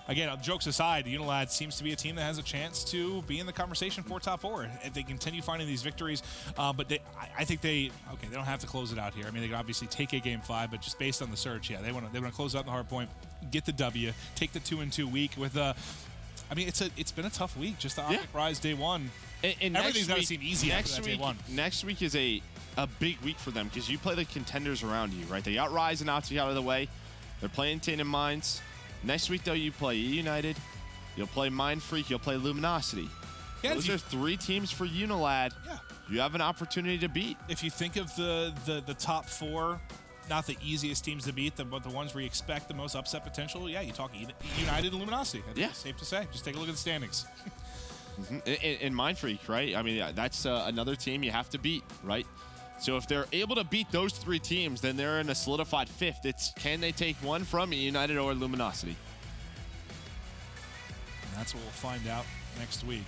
again, jokes aside, UNILAD seems to be a team that has a chance to be in the conversation for top 4 if they continue finding these victories. But I think they don't have to close it out here. I mean, they can obviously take a Game 5, but just based on the search, yeah, they want to close out the hard point, get the W, take the 2-2 week with I mean, it's been a tough week. Just the Optic Rise day 1. And everything's got to seem easy after that day 1. Next week is a big week for them because you play the contenders around you, right? They got Rise and Optic out of the way. They're playing Tainted Minds. Next week, though, you play United. You'll play Mind Freak. You'll play Luminosity. Yeah, those are 3 teams for UNILAD. Yeah. You have an opportunity to beat. If you think of the top 4, not the easiest teams to beat, but the ones where you expect the most upset potential, yeah, you talk United and Luminosity. I think it's safe to say. Just take a look at the standings. And Mind Freak, right? I mean, that's another team you have to beat, right? So if they're able to beat those 3 teams, then they're in a solidified 5th. It's can they take one from United or Luminosity? And that's what we'll find out next week.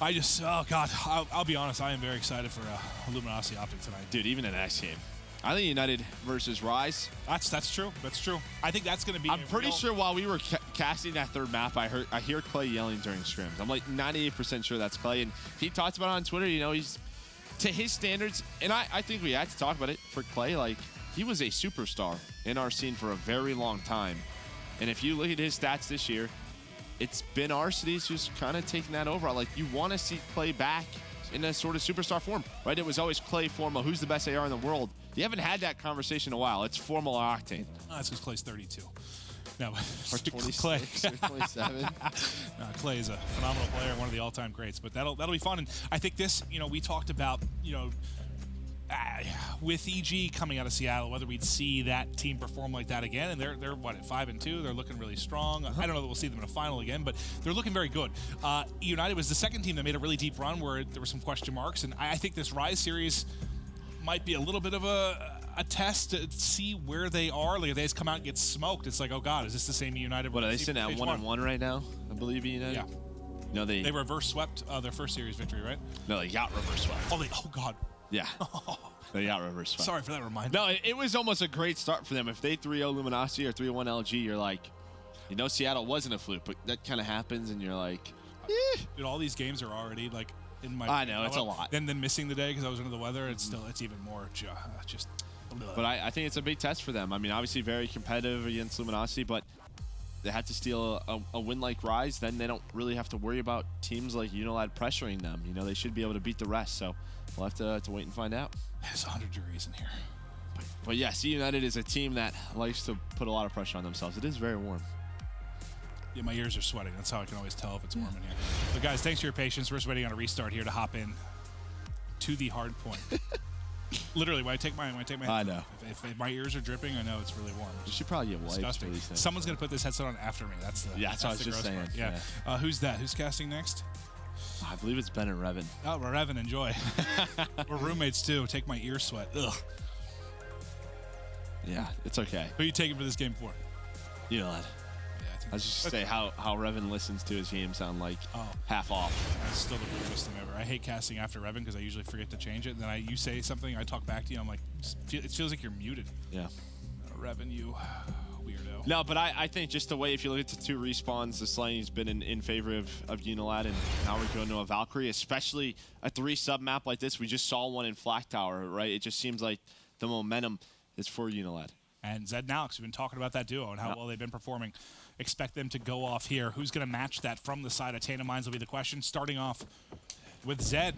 Oh God, I'll be honest, I am very excited for Luminosity Optic tonight. Dude, even the next game. I think United versus Rise. That's true. That's true. I think that's going to be. I'm pretty sure while we were casting that 3rd map, I hear Clay yelling during scrims. I'm like 98% sure that's Clay, and he talked about it on Twitter. You know, he's to his standards, and I think we had to talk about it for Clay. Like, he was a superstar in our scene for a very long time, and if you look at his stats this year, it's been our cities who's kind of taking that over. Like, you want to see Clay back in a sort of superstar form, right? It was always Clay, Formal, who's the best AR in the world. You haven't had that conversation in a while. It's Formal or Octane. Oh, that's because Clay's 32. No, or 26, Clay. or 27. No, Clay is a phenomenal player, one of the all-time greats. But that'll be fun. And I think this, we talked about, with EG coming out of Seattle, whether we'd see that team perform like that again. And they're what, at 5-2? They're looking really strong. I don't know that we'll see them in a final again, but they're looking very good. United was the second team that made a really deep run where there were some question marks. And I think this Rise series might be a little bit of a test to see where they are. Like, if they just come out and get smoked, it's like, oh God, is this the same United? What are they sitting at 1-1 right now? I believe United. Yeah. No, they reverse swept their first series victory, right? No, they got reverse swept. Oh God. Yeah. They got reverse swept. Sorry for that reminder. No, it was almost a great start for them. If they 3-0 Luminosity or 3-1 LG, you're like, Seattle wasn't a fluke, but that kind of happens, and you're like, Dude, all these games are already like in my. I know, it's a lot. Then missing the day because I was under the weather, it's even more just. But I think it's a big test for them. I mean, obviously very competitive against Luminosity, but they had to steal a win like Rise, then they don't really have to worry about teams like UNILAD pressuring them. You know, they should be able to beat the rest. So we'll have to wait and find out. It's 100 degrees in here. But yeah, C United is a team that likes to put a lot of pressure on themselves. It is very warm. Yeah, my ears are sweating. That's how I can always tell if it's warm in here. But guys, thanks for your patience. We're just waiting on a restart here to hop in to the hard point. Literally, when I take my I know. If my ears are dripping, I know it's really warm. You should probably get wipes. Disgusting. For these things. Someone's gonna put this headset on after me. That's what I was just saying. Part. Yeah. Who's that? Who's casting next? I believe it's Ben and Revan. Oh, we're Revan. Enjoy. We're roommates too. Take my ear sweat. Ugh. Yeah, it's okay. Who are you taking for this game for? UNILAD. I was just say how Revan listens to his game sound like half off. That's still the weirdest thing ever. I hate casting after Revan because I usually forget to change it. And then you say something, I talk back to you. I'm like, it feels like you're muted. Yeah. Revan, you weirdo. No, but I think just the way, if you look at the 2 respawns, the slaying's been in favor of UNILAD, and now we're going to a Valkyrie, especially a 3 sub map like this. We just saw one in Flak Tower, right? It just seems like the momentum is for UNILAD. And Zed and Alex, we've been talking about that duo and how well they've been performing. Expect them to go off here. Who's going to match that from the side of Tainted Minds will be the question. Starting off with Zed.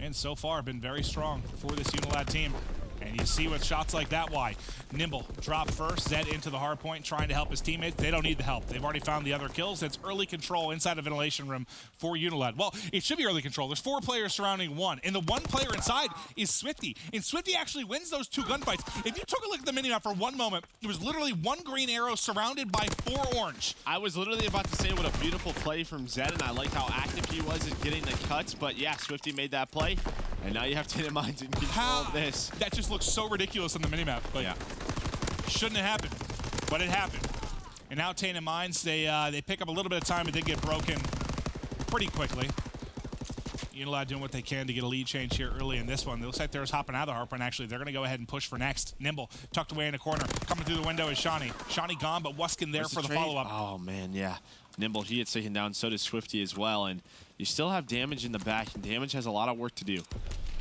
And so far, been very strong for this UNILAD team. And you see with shots like that why. Nimble drop first, Zed into the hard point, trying to help his teammates. They don't need the help. They've already found the other kills. It's early control inside a ventilation room for UNILAD. Well, it should be early control. There's 4 players surrounding 1, and the 1 player inside is Swifty. And Swifty actually wins those 2 gunfights. If you took a look at the minimap for one moment, it was literally 1 green arrow surrounded by 4 orange. I was literally about to say what a beautiful play from Zed, and I liked how active he was in getting the cuts. But yeah, Swifty made that play, and now you have Tainted Minds in control of this. That just looks so ridiculous on the minimap, but yeah. Shouldn't have happened, but it happened. And now Tainted Minds, they pick up a little bit of time, but did get broken pretty quickly. UNILAD doing what they can to get a lead change here early in this one. It looks like they're just hopping out of the hard point, actually. They're going to go ahead and push for next. Nimble, tucked away in a corner. Coming through the window is Shawnee. Shawnee gone, but Wuskin there for the follow-up. Oh, man, yeah. Nimble, he gets taken down. So does Swifty as well. And you still have Damage in the back, and Damage has a lot of work to do.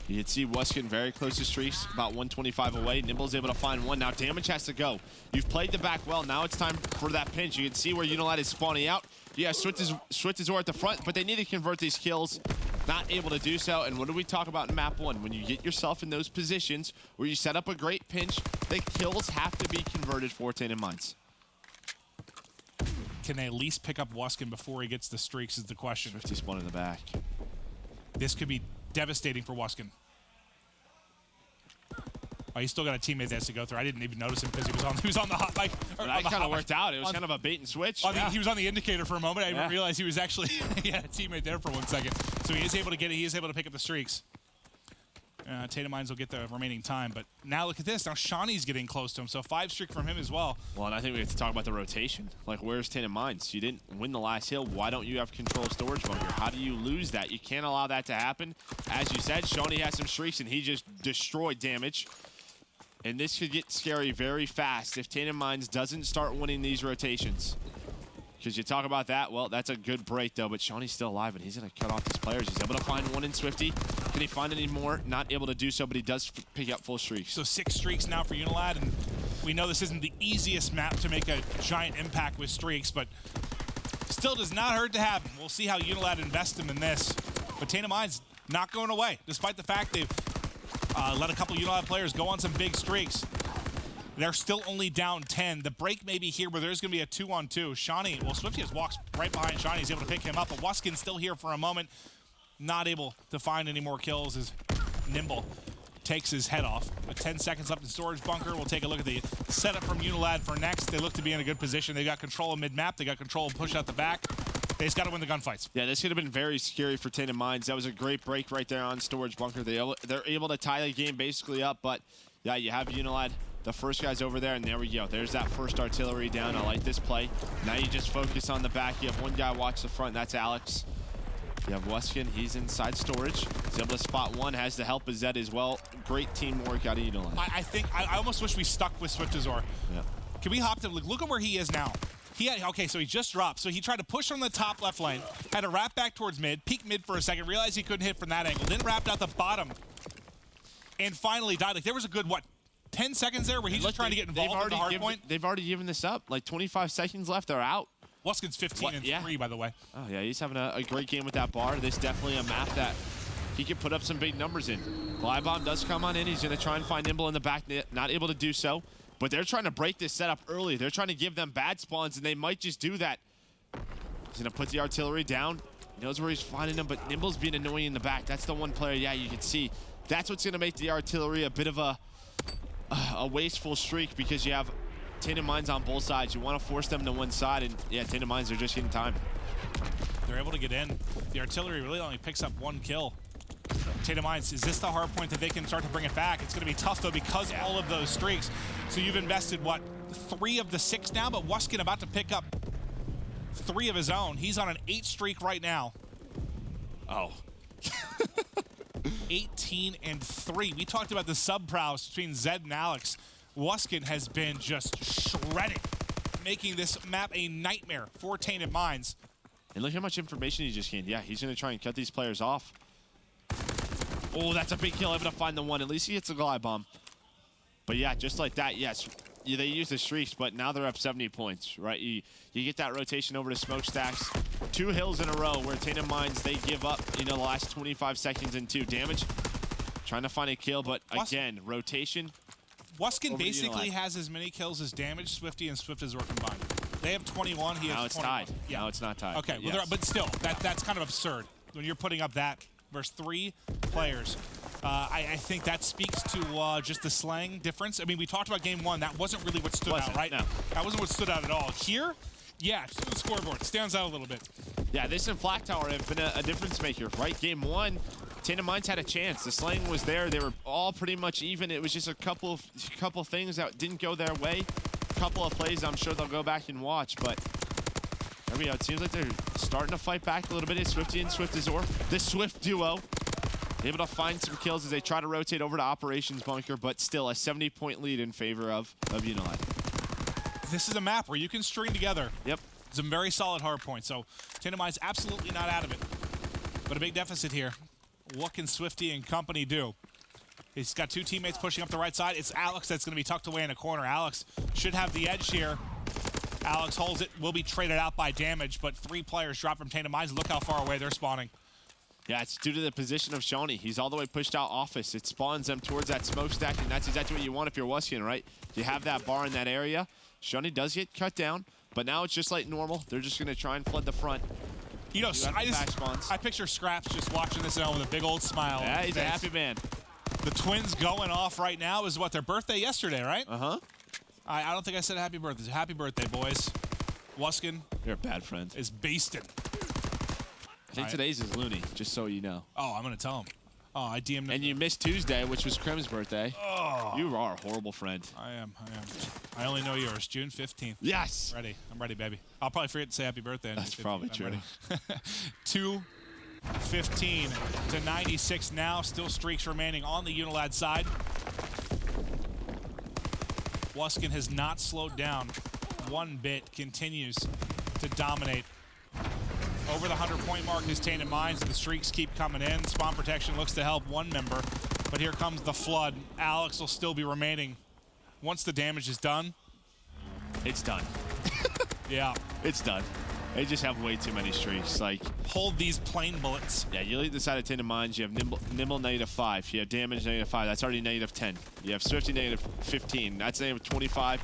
You can see Wuskin very close to streaks, about 125 away. Nimble's able to find 1. Now Damage has to go. You've played the back well. Now it's time for that pinch. You can see where UNILAD is spawning out. Yeah, Switz at the front, but they need to convert these kills. Not able to do so. And what do we talk about in map 1? When you get yourself in those positions where you set up a great pinch, the kills have to be converted for Tainted Minds. Can they at least pick up Wuskin before he gets the streaks is the question. Swifty spawned in the back. This could be devastating for Wuskin. Oh, he's still got a teammate that has to go through. I didn't even notice him because he was on the hot mic. That kind of worked out. It was kind of a bait and switch. He was on the indicator for a moment. I didn't realize he was actually he had a teammate there for 1 second. So he is able to get it. He is able to pick up the streaks. Tainted Minds will get the remaining time. But now look at this. Now Shawnee's getting close to him. So 5 streak from him as well. Well, and I think we have to talk about the rotation. Like, where's Tainted Minds? You didn't win the last hill. Why don't you have control of storage bunker? How do you lose that? You can't allow that to happen. As you said, Shawnee has some streaks, and he just destroyed Damage. And this could get scary very fast if Tainted Minds doesn't start winning these rotations. Because you talk about that, well, that's a good break, though. But Shawnee's still alive, and he's going to cut off these players. He's able to find 1 in Swifty. Can he find any more? Not able to do so, but he does pick up full streaks. So 6 streaks now for UNILAD, and we know this isn't the easiest map to make a giant impact with streaks, but still does not hurt to have them. We'll see how UNILAD invests them in this. But Tainted Minds not going away, despite the fact they've let a couple UNILAD players go on some big streaks. They're still only down 10. The break may be here, but there's going to be a 2-on-2. Shawnee, well, Swifty just walks right behind Shawnee. He's able to pick him up, but Wuskin's still here for a moment. Not able to find any more kills as Nimble takes his head off. With 10 seconds left in storage bunker, we'll take a look at the setup from UNILAD for next. They look to be in a good position. They got control of mid-map. They got control of push out the back. They just got to win the gunfights. Yeah, this could have been very scary for Tainted Minds. That was a great break right there on storage bunker. They're able to tie the game basically up, but yeah, you have UNILAD. The first guy's over there, and there we go. There's that first artillery down. I like this play. Now you just focus on the back. You have 1 guy watch the front, and that's Alex. You have Wuskin. He's inside storage. He's able to spot 1. Has the help of Zed as well. Great teamwork out of UNILAD. I almost wish we stuck with Swiftazor. Yeah. Can we hop to look at where he is now? Okay, so he just dropped. So he tried to push from the top left lane, had to wrap back towards mid, peek mid for a second, realized he couldn't hit from that angle, then wrapped out the bottom, and finally died. Like, there was a good, what, 10 seconds there where he's just trying to get involved with the hard point. They've already given this up. Like 25 seconds left, they're out. Wuskin's 15 and 3, by the way. Oh, yeah, he's having a great game with that bar. This is definitely a map that he can put up some big numbers in. Glide Bomb does come on in. He's going to try and find Nimble in the back, not able to do so. But they're trying to break this setup early. They're trying to give them bad spawns, and they might just do that. He's going to put the artillery down. He knows where he's finding them, but Nimble's being annoying in the back. That's the one player, yeah, you can see. That's what's going to make the artillery a bit of a wasteful streak because you have Tainted Minds on both sides. You want to force them to one side, and yeah, Tainted Minds are just getting time. They're able to get in. The artillery really only picks up 1 kill. Tainted Minds, is this the hard point that they can start to bring it back? It's going to be tough, though, because all of those streaks. So you've invested, what, 3 of the 6 now? But Wuskin about to pick up 3 of his own. He's on an 8 streak right now. Oh. 18 and 3. We talked about the sub-prowess between Zed and Alex. Wuskin has been just shredding, making this map a nightmare for Tainted Minds. And look how much information he just gained. Yeah, he's going to try and cut these players off. Oh, that's a big kill. Able to find the one. At least he hits a glide bomb. But yeah, just like that, yes. They use the streaks, but now they're up 70 points, right? You get that rotation over to smokestacks. 2 hills in a row where Tainted Minds, they give up, the last 25 seconds and 2 damage. Trying to find a kill, but again, rotation. Wuskin basically has as many kills as damage. Swifty and Swift are combined. They have 21. He has 21. Now it's tied. Yeah. Now it's not tied. Okay, yes. well, but still, that's kind of absurd when you're putting up that versus 3 players. I think that speaks to just the slang difference. I mean, we talked about game 1. That wasn't really what stood out, right? No. That wasn't what stood out at all. Here, yeah, just the scoreboard stands out a little bit. Yeah, this and Flak Tower have been a difference maker, right? Game 1, Tainted Minds had a chance. The slang was there. They were all pretty much even. It was just a couple things that didn't go their way. A couple of plays I'm sure they'll go back and watch, but there we go. It seems like they're starting to fight back a little bit. It's Swifty and Swift Azor. The Swift duo able to find some kills as they try to rotate over to Operations Bunker, but still a 70-point lead in favor of UNILAD. This is a map where you can string together some very solid hard points. So Tainted Minds absolutely not out of it. But a big deficit here. What can Swifty and company do? He's got 2 teammates pushing up the right side. It's Alex that's going to be tucked away in a corner. Alex should have the edge here. Alex holds it, will be traded out by damage, but 3 players drop from Tainted Minds. Look how far away they're spawning. Yeah, it's due to the position of Shawnee. He's all the way pushed out office. It spawns them towards that smokestack, and that's exactly what you want if you're Wuskin, right? You have that bar in that area. Shawnee does get cut down, but now it's just like normal. They're just going to try and flood the front. I picture Scraps just watching this with a big old smile. Yeah, he's a happy man. The twins going off right now is what, their birthday yesterday, right? Uh-huh. I don't think I said happy birthday. Happy birthday, boys. Wuskin. You're a bad friend. Is basted. I think today's is Looney, just so you know. Oh, I'm going to tell him. Oh, I DM'd him. And you missed Tuesday, which was Krim's birthday. Oh. You are a horrible friend. I am. I only know yours. June 15th. Yes. Ready. I'm ready, baby. I'll probably forget to say happy birthday. That's probably true. 2:15 to 96 now. Still streaks remaining on the UNILAD side. Wuskin has not slowed down one bit. Continues to dominate. Over the 100-point mark is Tainted Minds. The streaks keep coming in. Spawn protection looks to help one member. But here comes the flood. Alex will still be remaining. Once the damage is done. It's done. Yeah. It's done. They just have way too many streaks. Like, hold these plain bullets. Yeah, you lead the side of Tainted Minds. You have Nimble -5. You have damage -5. That's already -10. You have Swifty -15. That's -25.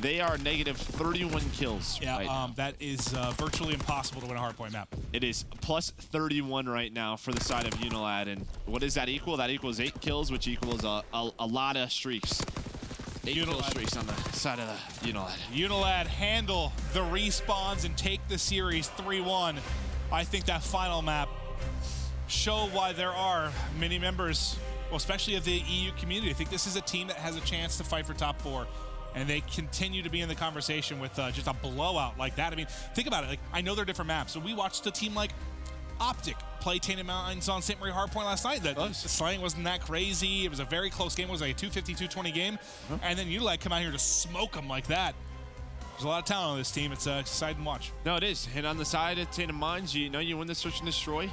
They are -31 kills. Yeah, right that is virtually impossible to win a hardpoint map. It is +31 right now for the side of UNILAD. And what does that equal? That equals 8 kills, which equals a lot of streaks. 8 kill streaks on the side of the UNILAD. UNILAD handle the respawns and take the series 3-1. I think that final map show why there are many members, well, especially of the EU community. I think this is a team that has a chance to fight for top 4. And they continue to be in the conversation with just a blowout like that. I mean, think about it. Like, I know they're different maps. So we watched a team like Optic play Tainted Minds on St. Marie Hardpoint last night. The slaying wasn't that crazy. It was a very close game. It was like a 250-220 game. And then UNILAD come out here to smoke them like that. There's a lot of talent on this team. It's exciting to watch. No, it is. And on the side of Tainted Minds, you know you win the search and destroy.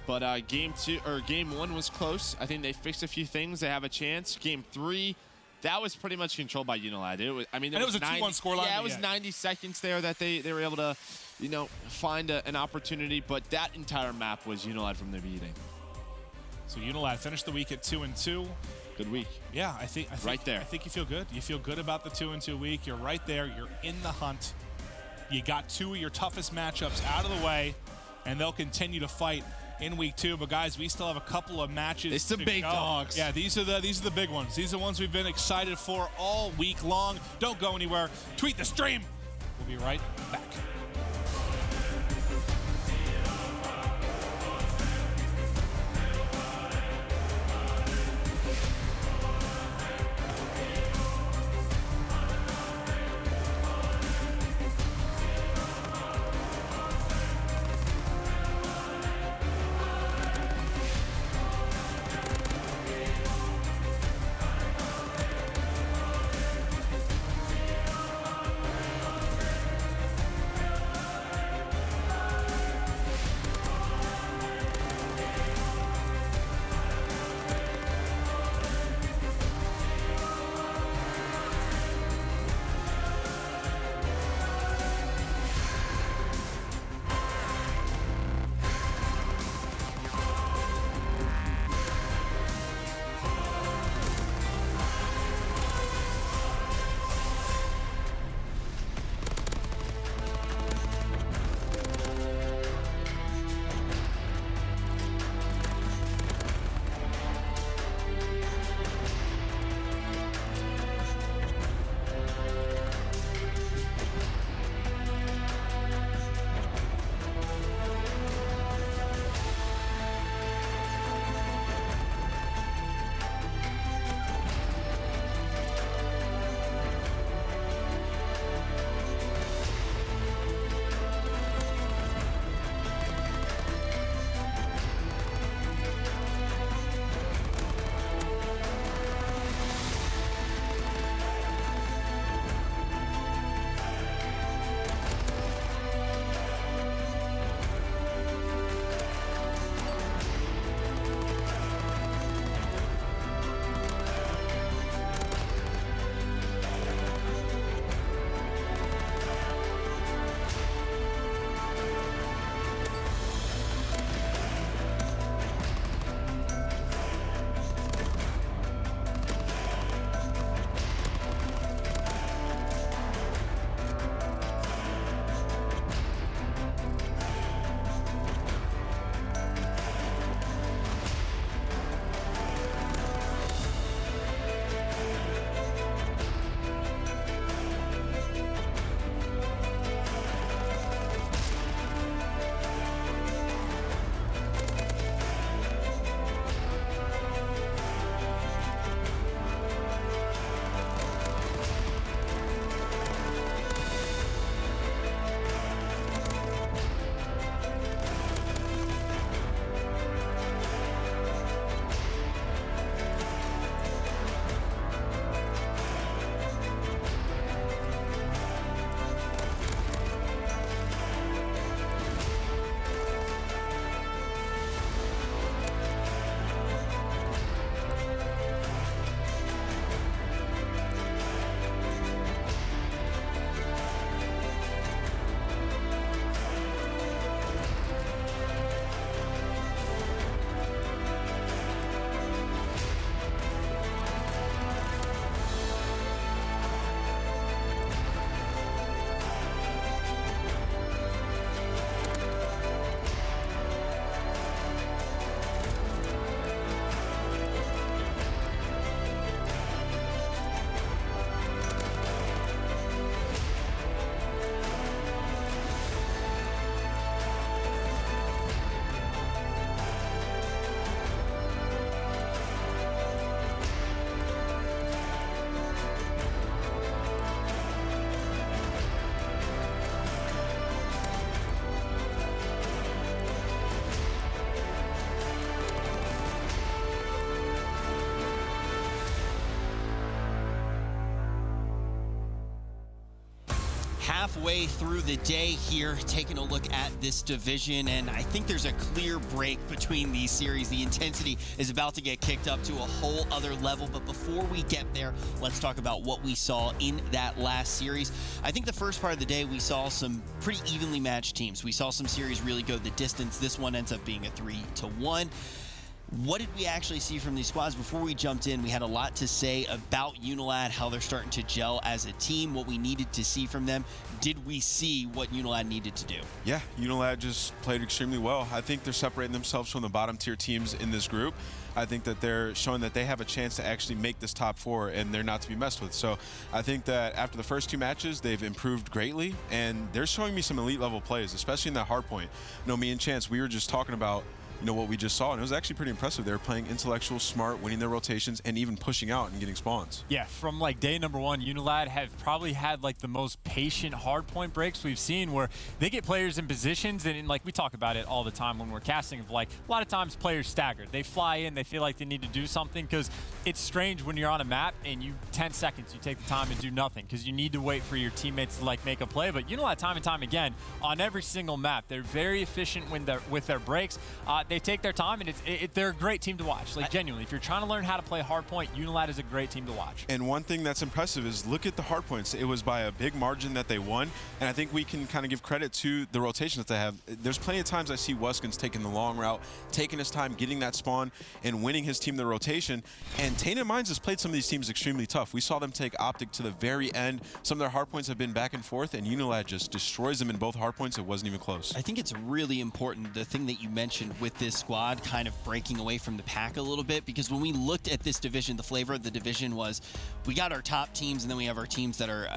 But game 1 was close. I think they fixed a few things. They have a chance. Game 3, that was pretty much controlled by UNILAD. It was, I mean, and it was a 2-1 scoreline. Yeah, it was 90 seconds there that they were able to, you know, find an opportunity, but that entire map was UNILAD from the beginning. So UNILAD finished the week at 2-2. Good week. Yeah, I think right there. I think you feel good. You feel good about the 2-2 week. You're right there. You're in the hunt. You got 2 of your toughest matchups out of the way, and they'll continue to fight in week 2. But guys, we still have a couple of matches. It's the big dogs. Yeah, these are the big ones. These are the ones we've been excited for all week long. Don't go anywhere. Tweet the stream. We'll be right back. halfway through the day here, taking a look at this division, and I think there's a clear break between these series. The intensity is about to get kicked up to a whole other level, but before we get there, let's talk about what we saw in that last series. I think the first part of the day, we saw some pretty evenly matched teams. We saw some series really go the distance. This one ends up being a 3-1. What did we actually see from these squads? Before we jumped in, we had a lot to say about UNILAD, how they're starting to gel as a team, what we needed to see from them. Did we see what UNILAD needed to do? Yeah, UNILAD just played extremely well. I think they're separating themselves from the bottom tier teams in this group. I think that they're showing that they have a chance to actually make this top 4 and they're not to be messed with. So I think that after the first 2 matches, they've improved greatly and they're showing me some elite level plays, especially in that hardpoint. Me and Chance, we were just talking about what we just saw, and it was actually pretty impressive. They were playing intellectual, smart, winning their rotations, and even pushing out and getting spawns. Yeah, from like day number 1, UNILAD have probably had like the most patient hardpoint breaks we've seen, where they get players in positions, and like we talk about it all the time when we're casting, of like a lot of times players stagger. They fly in, they feel like they need to do something, because it's strange when you're on a map and 10 seconds, you take the time and do nothing, because you need to wait for your teammates to like make a play. But UNILAD, time and time again, on every single map, they're very efficient with their breaks. They take their time, and they're a great team to watch. Like, genuinely, if you're trying to learn how to play hardpoint, UNILAD is a great team to watch. And one thing that's impressive is look at the hardpoints. It was by a big margin that they won, and I think we can kind of give credit to the rotation that they have. There's plenty of times I see Weskins taking the long route, taking his time, getting that spawn, and winning his team the rotation. And Tainted Minds has played some of these teams extremely tough. We saw them take Optic to the very end. Some of their hardpoints have been back and forth, and UNILAD just destroys them in both hardpoints. It wasn't even close. I think it's really important, the thing that you mentioned with this squad kind of breaking away from the pack a little bit, because when we looked at this division, the flavor of the division was we got our top teams and then we have our teams that are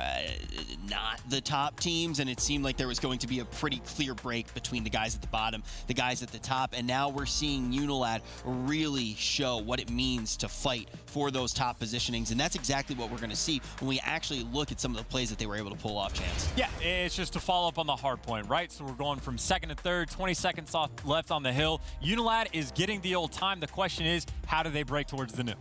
not the top teams, and it seemed like there was going to be a pretty clear break between the guys at the bottom, the guys at the top, and now we're seeing UNILAD really show what it means to fight for those top positionings, and that's exactly what we're going to see when we actually look at some of the plays that they were able to pull off, Chance. Yeah, it's just to follow up on the hard point, right? So we're going from 2nd to 3rd, 20 seconds left on the hill. UNILAD is getting the old time. The question is, how do they break towards the new?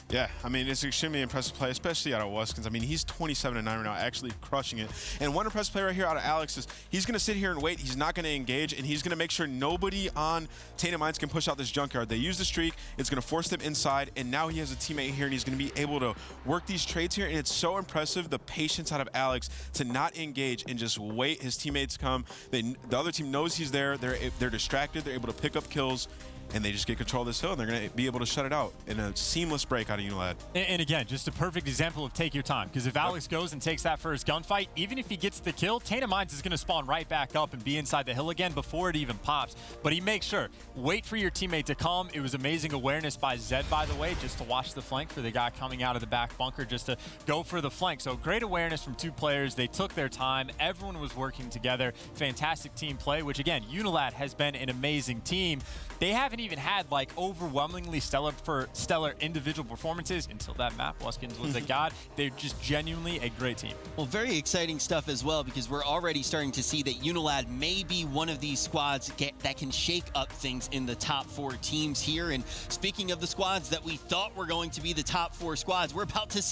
Yeah, I mean, it's an extremely impressive play, especially out of Weskins. I mean, he's 27-9 right now, actually crushing it. And one impressive play right here out of Alex is he's going to sit here and wait. He's not going to engage, and he's going to make sure nobody on Tainted Minds can push out this junkyard. They use the streak. It's going to force them inside, and now he has a teammate here, and he's going to be able to work these trades here. And it's so impressive, the patience out of Alex to not engage and just wait. His teammates come. The other team knows he's there. They're distracted. They're able to pick up kills, and they just get control of this hill, and they're going to be able to shut it out in a seamless break out of UNILAD. And again, just a perfect example of take your time, because if Alex goes and takes that first gunfight, even if he gets the kill, Tainted Minds is going to spawn right back up and be inside the hill again before it even pops. But he makes sure, wait for your teammate to come. It was amazing awareness by Zed, by the way, just to watch the flank for the guy coming out of the back bunker, just to go for the flank. So great awareness from 2 players. They took their time. Everyone was working together. Fantastic team play, which again, UNILAD has been an amazing team. They haven't even had like overwhelmingly stellar individual performances until that map. Weskins was a god. They're just genuinely a great team. Well, very exciting stuff as well, because we're already starting to see that UNILAD may be one of these squads that can shake up things in the top 4 teams here. And speaking of the squads that we thought were going to be the top 4 squads, we're about to see